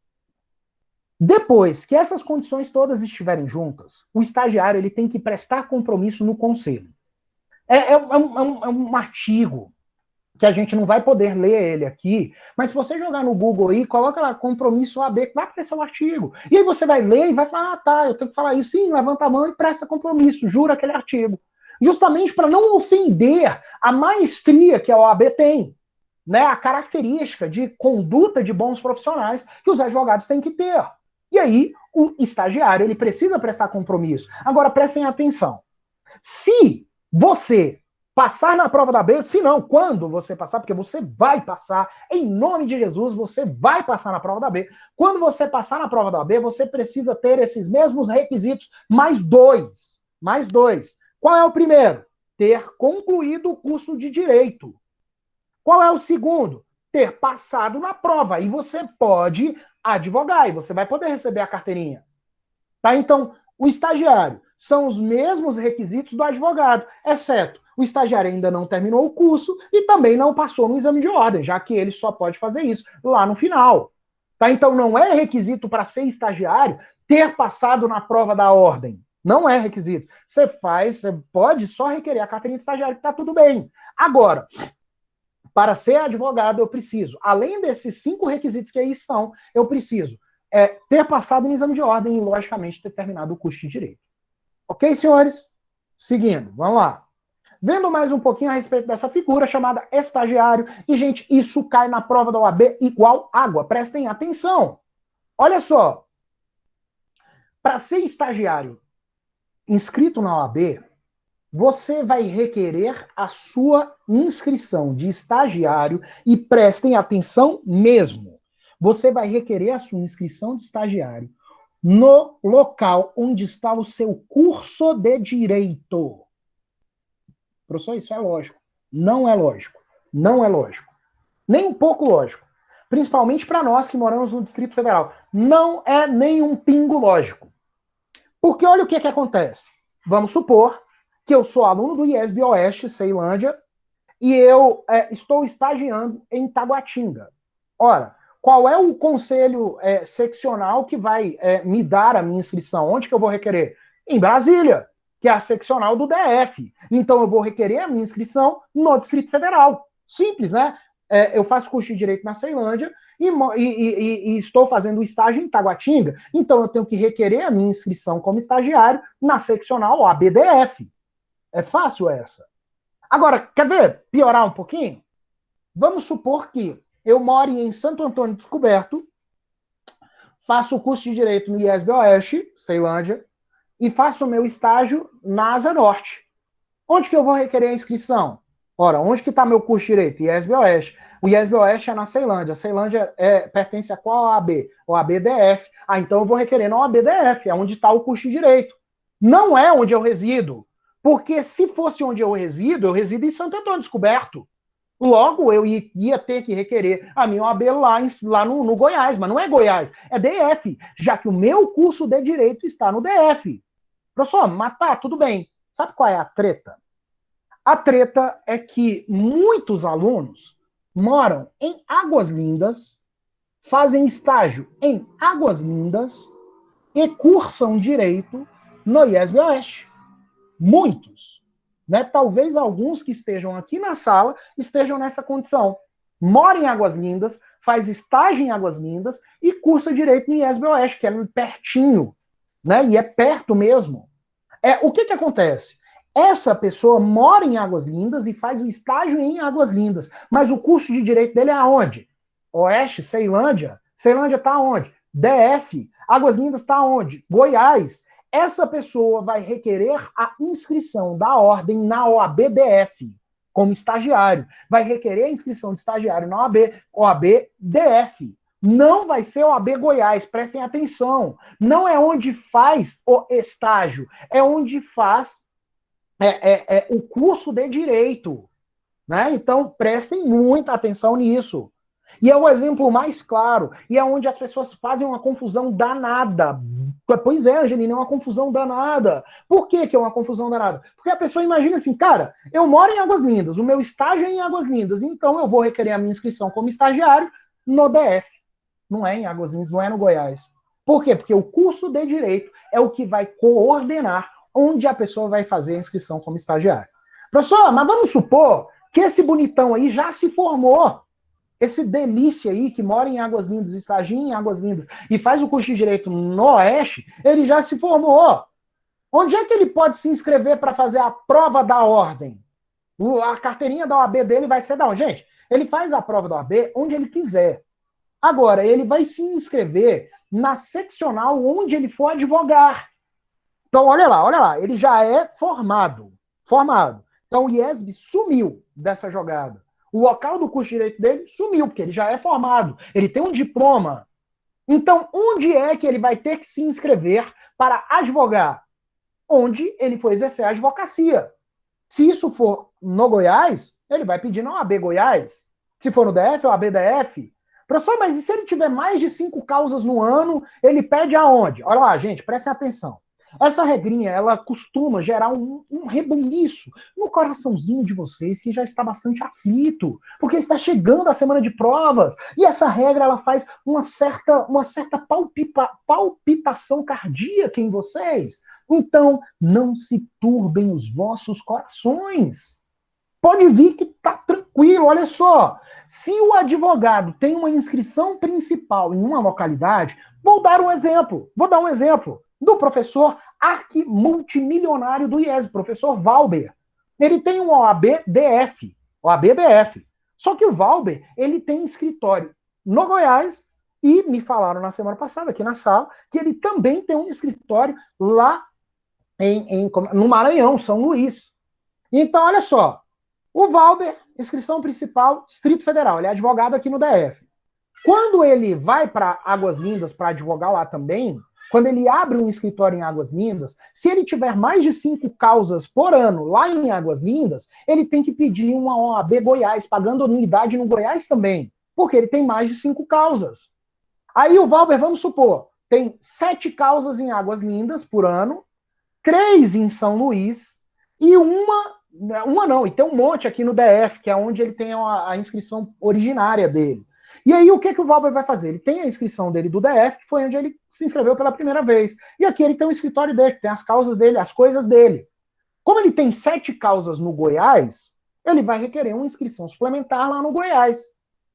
Depois que essas condições todas estiverem juntas, o estagiário ele tem que prestar compromisso no conselho. É um artigo que a gente não vai poder ler ele aqui, mas se você jogar no Google aí, coloca lá compromisso OAB, que vai aparecer o artigo. E aí você vai ler e vai falar, ah, tá, eu tenho que falar isso. Sim, levanta a mão e presta compromisso, jura aquele artigo. Justamente para não ofender a maestria que a OAB tem, né? A característica de conduta de bons profissionais que os advogados têm que ter. E aí, o estagiário, ele precisa prestar compromisso. Agora, prestem atenção. Se você passar na prova da B, se não, quando você passar, porque você vai passar, em nome de Jesus, você vai passar na prova da B. Quando você passar na prova da B, você precisa ter esses mesmos requisitos, mais dois. Mais dois. Qual é o primeiro? Ter concluído o curso de Direito. Qual é o segundo? Ter passado na prova. E você pode advogar, e você vai poder receber a carteirinha. Tá? Então, o estagiário são os mesmos requisitos do advogado, exceto o estagiário ainda não terminou o curso e também não passou no exame de ordem, já que ele só pode fazer isso lá no final. Tá? Então, não é requisito para ser estagiário ter passado na prova da ordem. Não é requisito. Você pode só requerer a carteirinha de estagiário, que está tudo bem. Agora, para ser advogado, eu preciso, além desses 5 requisitos que aí estão, eu preciso ter passado no exame de ordem e, logicamente, ter terminado o curso de Direito. Ok, senhores? Seguindo, vamos lá. Vendo mais um pouquinho a respeito dessa figura chamada estagiário. E, gente, isso cai na prova da OAB igual água. Prestem atenção. Olha só. Para ser estagiário inscrito na OAB, você vai requerer a sua inscrição de estagiário e prestem atenção mesmo. Você vai requerer a sua inscrição de estagiário no local onde está o seu curso de Direito. Professor, isso é lógico. Não é lógico. Não é lógico. Nem um pouco lógico. Principalmente para nós que moramos no Distrito Federal. Não é nem um pingo lógico. Porque olha o que acontece. Vamos supor que eu sou aluno do IESB Oeste, Ceilândia, e eu estou estagiando em Taguatinga. Ora, qual é o conselho seccional que vai me dar a minha inscrição? Onde que eu vou requerer? Em Brasília, que é a seccional do DF. Então eu vou requerer a minha inscrição no Distrito Federal. Simples, né? Eu faço curso de Direito na Ceilândia e estou fazendo estágio em Taguatinga. Então eu tenho que requerer a minha inscrição como estagiário na seccional ABDF. É fácil essa. Agora, quer ver? Piorar um pouquinho? Vamos supor que eu moro em Santo Antônio Descoberto, faço o curso de Direito no IESB Oeste, Ceilândia, e faço o meu estágio na Asa Norte. Onde que eu vou requerer a inscrição? Ora, onde que está meu curso de Direito? IESB Oeste. O IESB Oeste é na Ceilândia. A Ceilândia pertence a qual OAB? OAB-DF. Ah, então eu vou requerer na OAB-DF, é onde está o curso de Direito. Não é onde eu resido. Porque se fosse onde eu resido em Santo Antônio Descoberto. Logo, eu ia ter que requerer a minha OAB lá no Goiás, mas não é Goiás, é DF, já que o meu curso de Direito está no DF. Professor, mas tá, tudo bem. Sabe qual é a treta? A treta é que muitos alunos moram em Águas Lindas, fazem estágio em Águas Lindas e cursam Direito no IESB Oeste. Muitos. Né? Talvez alguns que estejam aqui na sala estejam nessa condição. Mora em Águas Lindas, faz estágio em Águas Lindas e cursa Direito no IESB Oeste, que é pertinho, né? E é perto mesmo. O que acontece? Essa pessoa mora em Águas Lindas e faz o estágio em Águas Lindas, mas o curso de Direito dele é aonde? Oeste, Ceilândia. Ceilândia está onde? DF. Águas Lindas está onde? Goiás. Essa pessoa vai requerer a inscrição da ordem na OAB-DF, como estagiário. Vai requerer a inscrição de estagiário na OAB-DF. Não vai ser OAB Goiás, prestem atenção. Não é onde faz o estágio, é onde faz o curso de Direito. Né? Então, prestem muita atenção nisso. E é o exemplo mais claro, e é onde as pessoas fazem uma confusão danada. Pois é, Angelina, é uma confusão danada. Por que é uma confusão danada? Porque a pessoa imagina assim, cara, eu moro em Águas Lindas, o meu estágio é em Águas Lindas, então eu vou requerer a minha inscrição como estagiário no DF. Não é em Águas Lindas, não é no Goiás. Por quê? Porque o curso de Direito é o que vai coordenar onde a pessoa vai fazer a inscrição como estagiário. Professor, mas vamos supor que esse bonitão aí já se formou. Esse delícia aí, que mora em Águas Lindas, estagia em Águas Lindas e faz o curso de Direito no Oeste, ele já se formou. Onde é que ele pode se inscrever para fazer a prova da ordem? A carteirinha da OAB dele vai ser da onde? Gente, ele faz a prova da OAB onde ele quiser. Agora, ele vai se inscrever na seccional onde ele for advogar. Então, olha lá, ele já é formado. Então, o IESB sumiu dessa jogada. O local do curso de Direito dele sumiu, porque ele já é formado. Ele tem um diploma. Então, onde é que ele vai ter que se inscrever para advogar? Onde ele for exercer a advocacia. Se isso for no Goiás, ele vai pedir na OAB Goiás. Se for no DF, OAB DF. Professor, mas e se ele tiver mais de 5 causas no ano, ele pede aonde? Olha lá, gente, prestem atenção. Essa regrinha, ela costuma gerar um rebuliço no coraçãozinho de vocês, que já está bastante aflito, porque está chegando a semana de provas, e essa regra, ela faz uma certa palpitação cardíaca em vocês. Então, não se turbem os vossos corações. Pode vir que tá tranquilo, olha só. Se o advogado tem uma inscrição principal em uma localidade, vou dar um exemplo do professor arquimultimilionário do IES, professor Valber. Ele tem um OAB-DF. Só que o Valber, ele tem escritório no Goiás e me falaram na semana passada, aqui na sala, que ele também tem um escritório lá no Maranhão, São Luís. Então, olha só, o Valber, inscrição principal, Distrito Federal, ele é advogado aqui no DF. Quando ele vai para Águas Lindas para advogar lá também, quando ele abre um escritório em Águas Lindas, se ele tiver mais de 5 causas por ano lá em Águas Lindas, ele tem que pedir uma OAB Goiás, pagando anuidade no Goiás também, porque ele tem mais de 5 causas. Aí o Valber, vamos supor, tem 7 causas em Águas Lindas por ano, 3 em São Luís, e e tem um monte aqui no DF, que é onde ele tem a inscrição originária dele. E aí, o que o Valber vai fazer? Ele tem a inscrição dele do DF, que foi onde ele se inscreveu pela primeira vez. E aqui ele tem o escritório dele, que tem as causas dele, as coisas dele. Como ele tem 7 causas no Goiás, ele vai requerer uma inscrição suplementar lá no Goiás.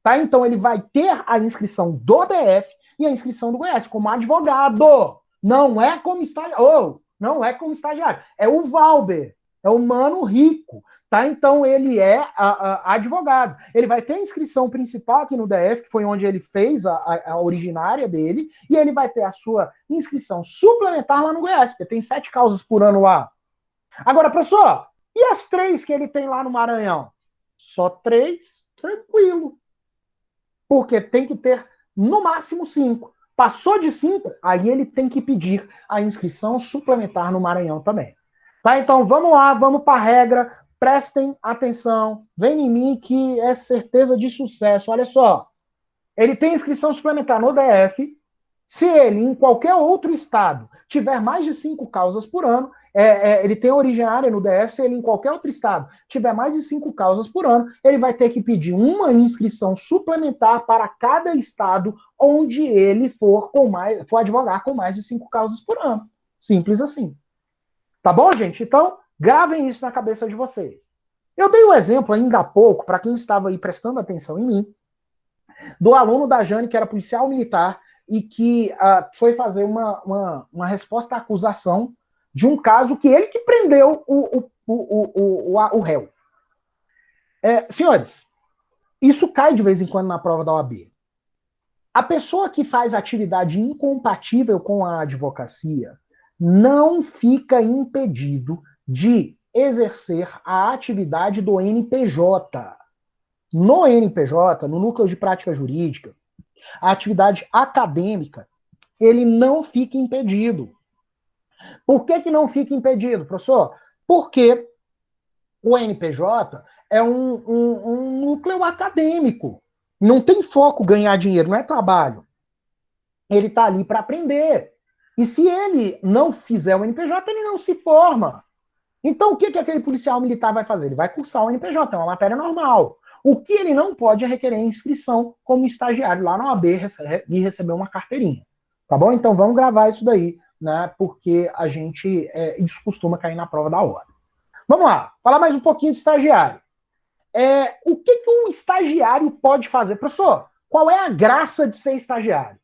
Tá? Então, ele vai ter a inscrição do DF e a inscrição do Goiás, como advogado. Não é como estagiário. Não é como estagiário. É o Valber. É o mano rico, tá? Então ele é advogado. Ele vai ter a inscrição principal aqui no DF, que foi onde ele fez a originária dele, e ele vai ter a sua inscrição suplementar lá no Goiás, porque tem 7 causas por ano lá. Agora, professor, e as 3 que ele tem lá no Maranhão? Só 3, tranquilo. Porque tem que ter no máximo 5. Passou de 5, aí ele tem que pedir a inscrição suplementar no Maranhão também. Tá, então vamos lá, vamos para a regra. prestem atenção, vem em mim que é certeza de sucesso. Olha só, ele tem inscrição suplementar no DF. Se ele, em qualquer outro estado, tiver mais de 5 causas por ano, ele tem originária no DF, se ele, em qualquer outro estado, tiver mais de 5 causas por ano, ele vai ter que pedir uma inscrição suplementar para cada estado onde ele for advogar com mais de 5 causas por ano. Simples assim. Tá bom, gente? Então, gravem isso na cabeça de vocês. Eu dei um exemplo ainda há pouco, para quem estava aí prestando atenção em mim, do aluno da Jane, que era policial militar, e que foi fazer uma resposta à acusação de um caso que ele que prendeu o réu. Senhores, isso cai de vez em quando na prova da OAB. A pessoa que faz atividade incompatível com a advocacia não fica impedido de exercer a atividade do NPJ. No NPJ, no Núcleo de Prática Jurídica, a atividade acadêmica, ele não fica impedido. Por que não fica impedido, professor? Porque o NPJ é um núcleo acadêmico. Não tem foco ganhar dinheiro, não é trabalho. Ele está ali para aprender. E se ele não fizer o NPJ, ele não se forma. Então, o que aquele policial militar vai fazer? Ele vai cursar o NPJ, é uma matéria normal. O que ele não pode é requerer inscrição como estagiário lá na OAB e receber uma carteirinha. Tá bom? Então vamos gravar isso daí, né? Porque isso costuma cair na prova da hora. Vamos lá, falar mais um pouquinho de estagiário. O que um estagiário pode fazer? Professor, qual é a graça de ser estagiário?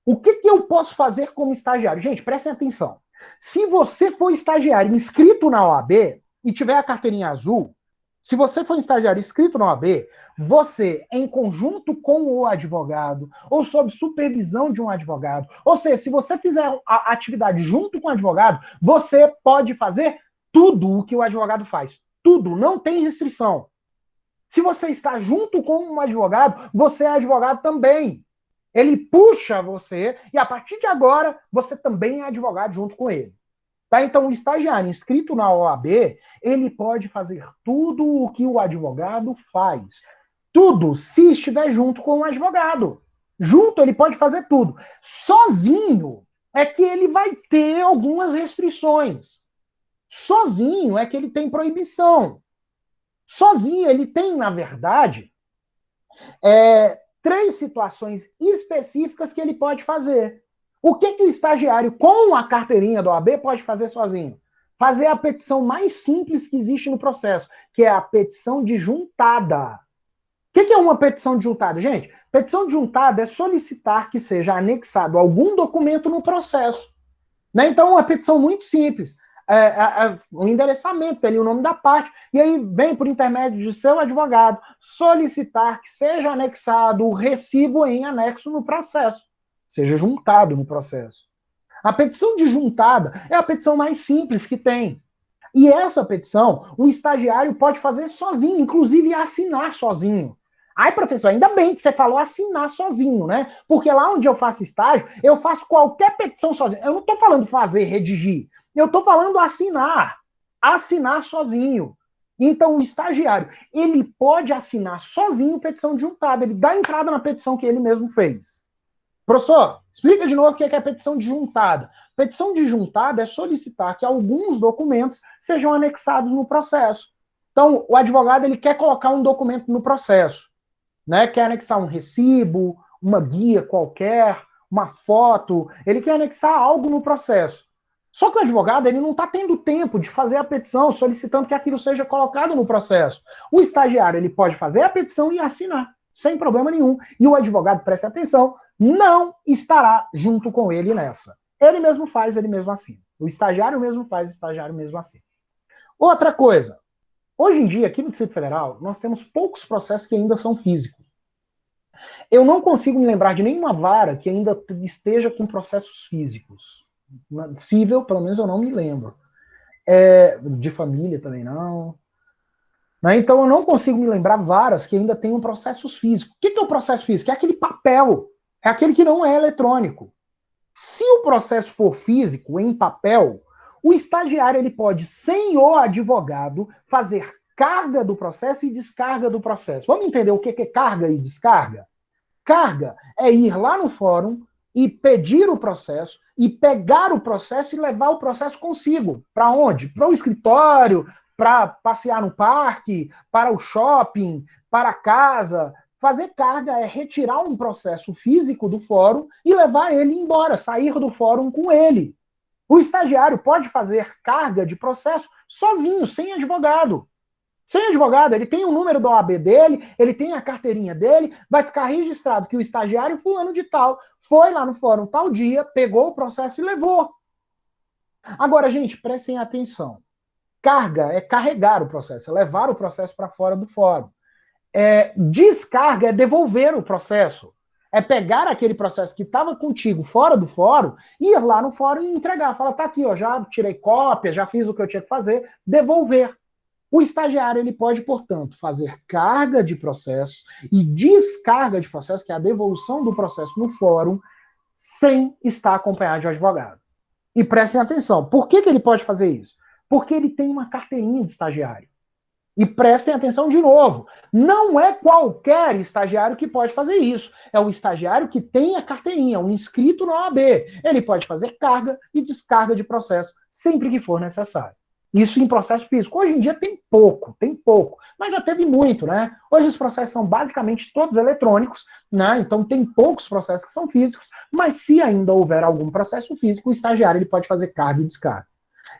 O que eu posso fazer como estagiário? Gente, prestem atenção. Se você for estagiário inscrito na OAB e tiver a carteirinha azul, se você for um estagiário inscrito na OAB, você, em conjunto com o advogado, ou sob supervisão de um advogado, ou seja, se você fizer a atividade junto com o advogado, você pode fazer tudo o que o advogado faz. Tudo, não tem restrição. Se você está junto com um advogado, você é advogado também. Ele puxa você e, a partir de agora, você também é advogado junto com ele. Tá? Então, o estagiário inscrito na OAB, ele pode fazer tudo o que o advogado faz. Tudo, se estiver junto com o advogado. Junto, ele pode fazer tudo. Sozinho, é que ele vai ter algumas restrições. Sozinho, é que ele tem proibição. Sozinho, ele tem, na verdade, 3 situações específicas que ele pode fazer. O que o estagiário com a carteirinha do OAB pode fazer sozinho? Fazer a petição mais simples que existe no processo, que é a petição de juntada. O que é uma petição de juntada? Gente, petição de juntada é solicitar que seja anexado algum documento no processo. Né? Então, uma petição muito simples. O endereçamento, ali o nome da parte, e aí vem por intermédio de seu advogado solicitar que seja anexado o recibo em anexo no processo. Seja juntado no processo. A petição de juntada é a petição mais simples que tem. E essa petição, o estagiário pode fazer sozinho, inclusive assinar sozinho. Ai, professor, ainda bem que você falou assinar sozinho, né? Porque lá onde eu faço estágio, eu faço qualquer petição sozinho. Eu não estou falando fazer, redigir. Eu estou falando assinar. Assinar sozinho. Então, o estagiário, ele pode assinar sozinho petição de juntada. Ele dá entrada na petição que ele mesmo fez. Professor, explica de novo o que é a petição de juntada. Petição de juntada é solicitar que alguns documentos sejam anexados no processo. Então, o advogado ele quer colocar um documento no processo, né? Quer anexar um recibo, uma guia qualquer, uma foto, ele quer anexar algo no processo. Só que o advogado ele não está tendo tempo de fazer a petição solicitando que aquilo seja colocado no processo. O estagiário ele pode fazer a petição e assinar, sem problema nenhum. E o advogado, preste atenção, não estará junto com ele nessa. Ele mesmo faz, ele mesmo assina. O estagiário mesmo faz, o estagiário mesmo assina. Outra coisa, hoje em dia, aqui no Distrito Federal, nós temos poucos processos que ainda são físicos. Eu não consigo me lembrar de nenhuma vara que ainda esteja com processos físicos. Cível, pelo menos eu não me lembro. De família também não. Então eu não consigo me lembrar varas que ainda tenham processos físicos. O que é o processo físico? É aquele papel. É aquele que não é eletrônico. Se o processo for físico, em papel, o estagiário ele pode, sem o advogado, fazer carga do processo e descarga do processo. Vamos entender o que é carga e descarga? Carga é ir lá no fórum e pedir o processo, e pegar o processo e levar o processo consigo. Para onde? Para o escritório, para passear no parque, para o shopping, para casa. Fazer carga é retirar um processo físico do fórum e levar ele embora, sair do fórum com ele. O estagiário pode fazer carga de processo sozinho, sem advogado. Sem advogado, ele tem o número da OAB dele, ele tem a carteirinha dele, vai ficar registrado que o estagiário fulano de tal foi lá no fórum tal dia, pegou o processo e levou. Agora, gente, prestem atenção. Carga é carregar o processo, é levar o processo para fora do fórum. Descarga é devolver o processo. É pegar aquele processo que estava contigo fora do fórum, ir lá no fórum e entregar. Fala, tá aqui, ó, já tirei cópia, já fiz o que eu tinha que fazer, devolver. O estagiário ele pode, portanto, fazer carga de processos e descarga de processos, que é a devolução do processo no fórum, sem estar acompanhado de um advogado. E prestem atenção, por que ele pode fazer isso? Porque ele tem uma carteirinha de estagiário. E prestem atenção de novo, não é qualquer estagiário que pode fazer isso. É o estagiário que tem a carteirinha, um inscrito na OAB. Ele pode fazer carga e descarga de processo sempre que for necessário. Isso em processo físico. Hoje em dia tem pouco, mas já teve muito, né? Hoje os processos são basicamente todos eletrônicos, né? Então tem poucos processos que são físicos, mas se ainda houver algum processo físico, o estagiário ele pode fazer carga e descarga.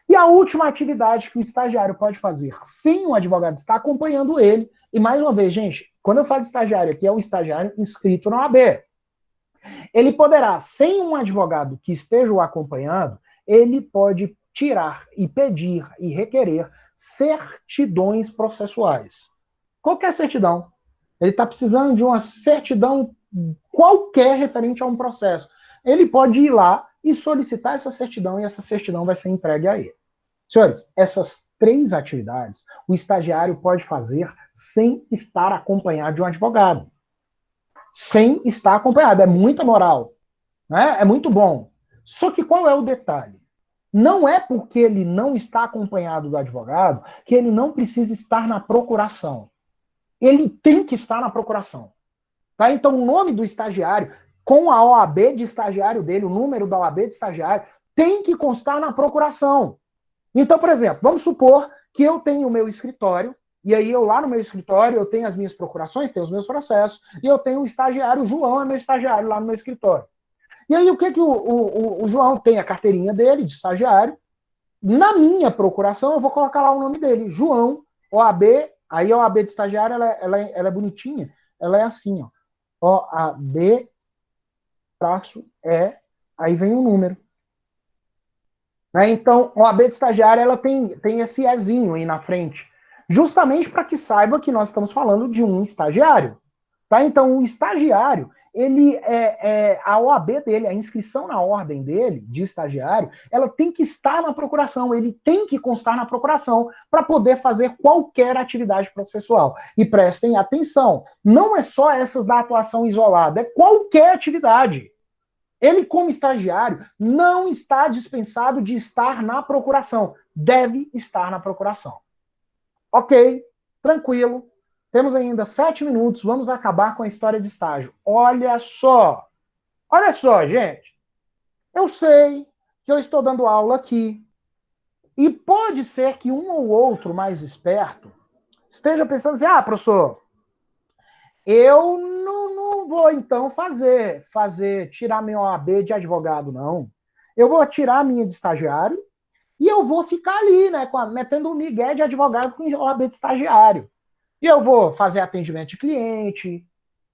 E a última atividade que o estagiário pode fazer sem o advogado estar acompanhando ele, e mais uma vez, gente, quando eu falo de estagiário aqui, é o estagiário inscrito na OAB. Ele poderá, sem um advogado que esteja o acompanhando, ele pode tirar e pedir e requerer certidões processuais. Qualquer certidão. Ele está precisando de uma certidão qualquer referente a um processo. Ele pode ir lá e solicitar essa certidão, e essa certidão vai ser entregue a ele. Senhores, essas 3 atividades o estagiário pode fazer sem estar acompanhado de um advogado. Sem estar acompanhado. É muita moral. Né? É muito bom. Só que qual é o detalhe? Não é porque ele não está acompanhado do advogado que ele não precisa estar na procuração. Ele tem que estar na procuração. Tá? Então, o nome do estagiário, com a OAB de estagiário dele, o número da OAB de estagiário, tem que constar na procuração. Então, por exemplo, vamos supor que eu tenho o meu escritório, e aí eu lá no meu escritório, eu tenho as minhas procurações, tenho os meus processos, e eu tenho o estagiário, o João é meu estagiário lá no meu escritório. E aí o que o João tem? A carteirinha dele de estagiário. Na minha procuração, eu vou colocar lá o nome dele, João, OAB, aí a OAB de estagiário, ela é bonitinha, ela é assim, ó. OAB, aí vem o número. Né? Então, a OAB de estagiário, ela tem esse ezinho aí na frente, justamente para que saiba que nós estamos falando de um estagiário. Tá? Então, o estagiário, a OAB dele, a inscrição na ordem dele, de estagiário, ela tem que estar na procuração, ele tem que constar na procuração para poder fazer qualquer atividade processual. E prestem atenção, não é só essas da atuação isolada, é qualquer atividade. Ele, como estagiário, não está dispensado de estar na procuração, deve estar na procuração. Ok, tranquilo. Temos ainda 7 minutos, vamos acabar com a história de estágio. Olha só, gente. Eu sei que eu estou dando aula aqui. E pode ser que um ou outro mais esperto esteja pensando assim, professor, eu não vou então tirar minha OAB de advogado, não. Eu vou tirar a minha de estagiário e eu vou ficar ali, né, metendo o migué de advogado com OAB de estagiário. E eu vou fazer atendimento de cliente,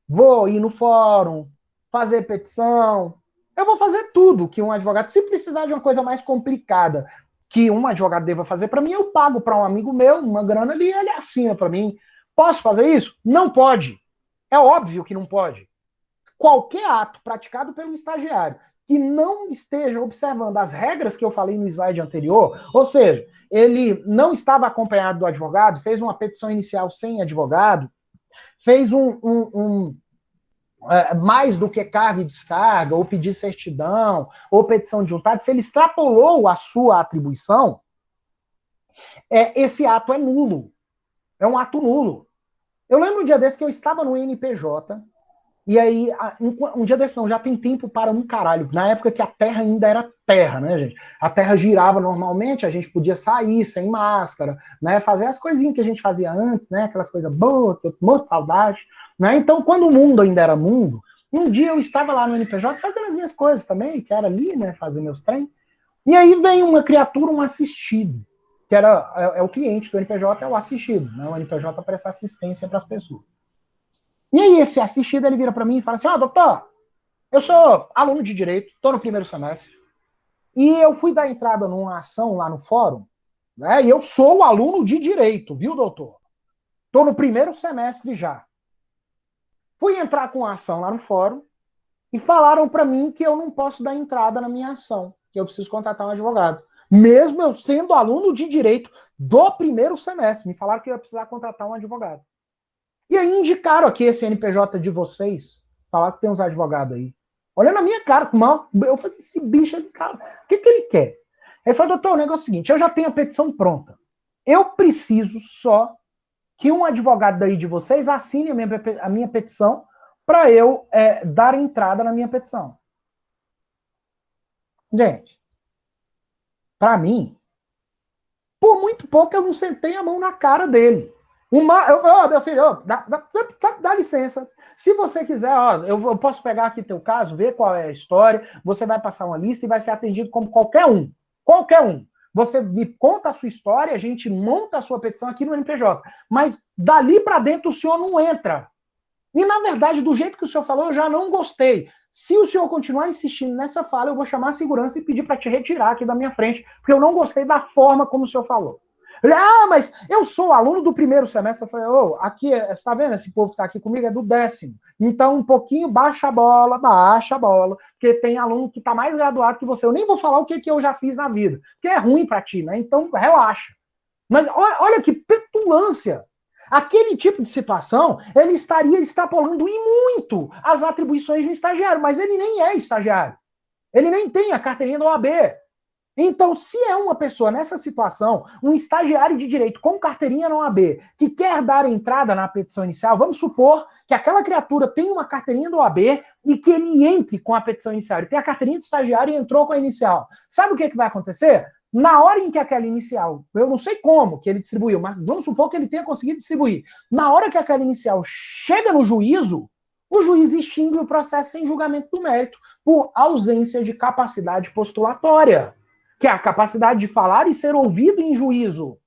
vou ir no fórum, fazer petição, eu vou fazer tudo que um advogado, se precisar de uma coisa mais complicada que um advogado deva fazer para mim, eu pago para um amigo meu uma grana ali e ele assina para mim. Posso fazer isso? Não pode. É óbvio que não pode. Qualquer ato praticado pelo estagiário que não esteja observando as regras que eu falei no slide anterior, ou seja, ele não estava acompanhado do advogado, fez uma petição inicial sem advogado, fez mais do que carga e descarga, ou pedir certidão, ou petição de juntado, se ele extrapolou a sua atribuição, esse ato é nulo. É um ato nulo. Eu lembro um dia desse que eu estava no NPJ, e aí, um dia desse não, já tem tempo para um caralho. Na época que a Terra ainda era Terra, né, gente? A Terra girava normalmente, a gente podia sair sem máscara, né? Fazer as coisinhas que a gente fazia antes, né? Aquelas coisas boas, que eu morro de saudade, né? Então, quando o mundo ainda era mundo, um dia eu estava lá no NPJ fazendo as minhas coisas também, que era ali, né? Fazer meus trem. E aí vem uma criatura, um assistido, que é o cliente do NPJ, é o assistido, né? O NPJ presta assistência para as pessoas. E aí esse assistido, ele vira para mim e fala assim, doutor, eu sou aluno de Direito, estou no primeiro semestre, e eu fui dar entrada numa ação lá no fórum, né? E eu sou aluno de Direito, viu, doutor? Estou no primeiro semestre já. Fui entrar com a ação lá no fórum e falaram para mim que eu não posso dar entrada na minha ação, que eu preciso contratar um advogado. Mesmo eu sendo aluno de Direito do primeiro semestre, me falaram que eu ia precisar contratar um advogado. E aí indicaram aqui esse NPJ de vocês, falaram que tem uns advogados aí. Olhando a minha cara, eu falei, esse bicho, cara, o que ele quer? Ele falou, doutor, o negócio é o seguinte, eu já tenho a petição pronta. Eu preciso só que um advogado daí de vocês assine a minha petição para eu dar entrada na minha petição. Gente, para mim, por muito pouco eu não sentei a mão na cara dele. Meu filho, dá licença. Se você quiser, eu posso pegar aqui teu caso, ver qual é a história, você vai passar uma lista e vai ser atendido como qualquer um. Qualquer um. Você me conta a sua história, a gente monta a sua petição aqui no NPJ. Mas dali para dentro o senhor não entra. E, na verdade, do jeito que o senhor falou, eu já não gostei. Se o senhor continuar insistindo nessa fala, eu vou chamar a segurança e pedir para te retirar aqui da minha frente, porque eu não gostei da forma como o senhor falou. Ele, mas eu sou aluno do primeiro semestre. Eu falei, aqui, você está vendo? Esse povo que está aqui comigo é do 10º. Então, um pouquinho, baixa a bola, porque tem aluno que está mais graduado que você. Eu nem vou falar o que eu já fiz na vida, porque é ruim para ti, né? Então, relaxa. Mas olha que petulância. Aquele tipo de situação, ele estaria extrapolando e muito as atribuições de um estagiário, mas ele nem é estagiário. Ele nem tem a carteirinha da OAB. Então, se é uma pessoa nessa situação, um estagiário de direito com carteirinha na OAB, que quer dar entrada na petição inicial, vamos supor que aquela criatura tem uma carteirinha da OAB e que ele entre com a petição inicial. Ele tem a carteirinha de estagiário e entrou com a inicial. Sabe o que vai acontecer? Na hora em que aquela inicial, eu não sei como que ele distribuiu, mas vamos supor que ele tenha conseguido distribuir. Na hora que aquela inicial chega no juízo, o juiz extingue o processo sem julgamento do mérito por ausência de capacidade postulatória, que é a capacidade de falar e ser ouvido em juízo.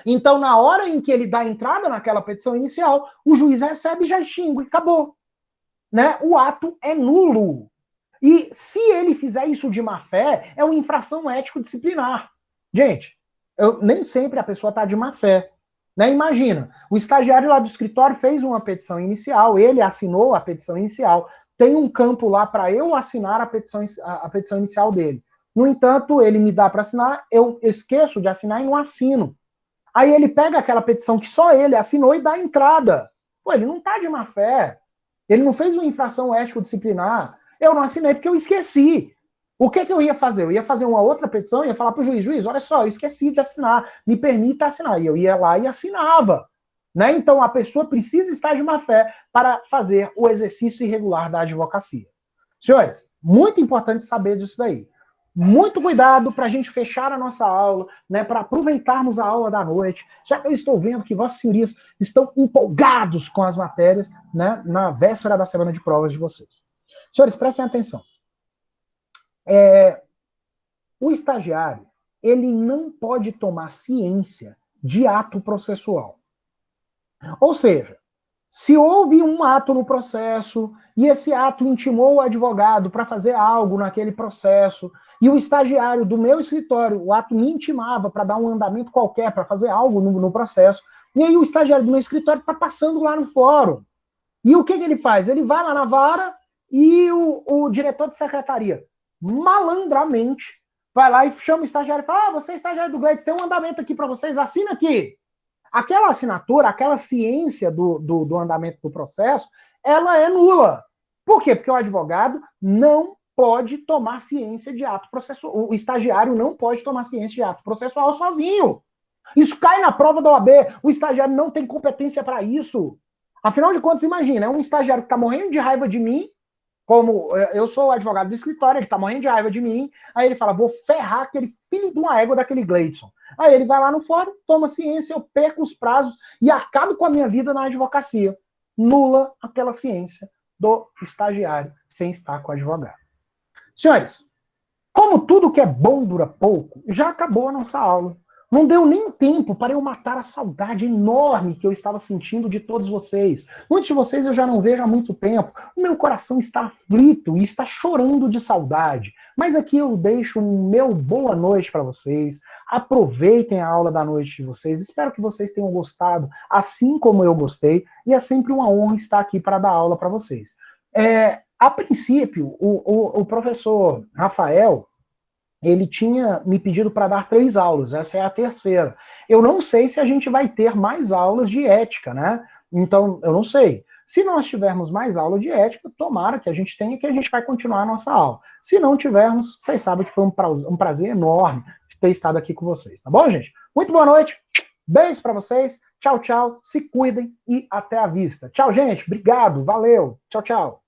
Então, na hora em que ele dá entrada naquela petição inicial, o juiz recebe e já extingue, acabou. Né? O ato é nulo. E se ele fizer isso de má fé, é uma infração ético-disciplinar. Gente, nem sempre a pessoa está de má fé. Né? Imagina, o estagiário lá do escritório fez uma petição inicial, ele assinou a petição inicial, tem um campo lá para eu assinar a petição inicial dele. No entanto, ele me dá para assinar, eu esqueço de assinar e não assino. Aí ele pega aquela petição que só ele assinou e dá entrada. Pô, ele não está de má fé. Ele não fez uma infração ético-disciplinar. Eu não assinei porque eu esqueci. O que eu ia fazer? Eu ia fazer uma outra petição, ia falar para o juiz, olha só, eu esqueci de assinar, me permita assinar. E eu ia lá e assinava. Né? Então, a pessoa precisa estar de má fé para fazer o exercício irregular da advocacia. Senhores, muito importante saber disso daí. Muito cuidado para a gente fechar a nossa aula, né, para aproveitarmos a aula da noite, já que eu estou vendo que vossas senhorias estão empolgados com as matérias, né, na véspera da semana de provas de vocês. Senhores, prestem atenção. O estagiário, ele não pode tomar ciência de ato processual. Ou seja, se houve um ato no processo e esse ato intimou o advogado para fazer algo naquele processo e o estagiário do meu escritório, o ato me intimava para dar um andamento qualquer, para fazer algo no processo, e aí o estagiário do meu escritório está passando lá no fórum. E o que ele faz? Ele vai lá na vara e o diretor de secretaria, malandramente, vai lá e chama o estagiário e fala, você é estagiário do Gleides, tem um andamento aqui para vocês, assina aqui. Aquela assinatura, aquela ciência do andamento do processo, ela é nula. Por quê? Porque o advogado não pode tomar ciência de ato processual. O estagiário não pode tomar ciência de ato processual sozinho. Isso cai na prova da OAB. O estagiário não tem competência para isso. Afinal de contas, imagina, é um estagiário que está morrendo de raiva de mim, como eu sou o advogado do escritório, ele está morrendo de raiva de mim, aí ele fala, vou ferrar aquele filho de uma égua daquele Gleidson. Aí ele vai lá no fórum, toma ciência, eu perco os prazos e acabo com a minha vida na advocacia. Nula aquela ciência do estagiário sem estar com o advogado. Senhores, como tudo que é bom dura pouco, já acabou a nossa aula. Não deu nem tempo para eu matar a saudade enorme que eu estava sentindo de todos vocês. Muitos de vocês eu já não vejo há muito tempo. O meu coração está aflito e está chorando de saudade. Mas aqui eu deixo um meu boa noite para vocês. Aproveitem a aula da noite de vocês. Espero que vocês tenham gostado, assim como eu gostei. E é sempre uma honra estar aqui para dar aula para vocês. A princípio, o professor Rafael, ele tinha me pedido para dar 3 aulas, essa é a terceira. Eu não sei se a gente vai ter mais aulas de ética, né? Então, eu não sei. Se nós tivermos mais aula de ética, tomara que a gente tenha, que a gente vai continuar a nossa aula. Se não tivermos, vocês sabem que foi um prazer enorme ter estado aqui com vocês, tá bom, gente? Muito boa noite, beijo para vocês, tchau, tchau, se cuidem e até a vista. Tchau, gente, obrigado, valeu, tchau, tchau.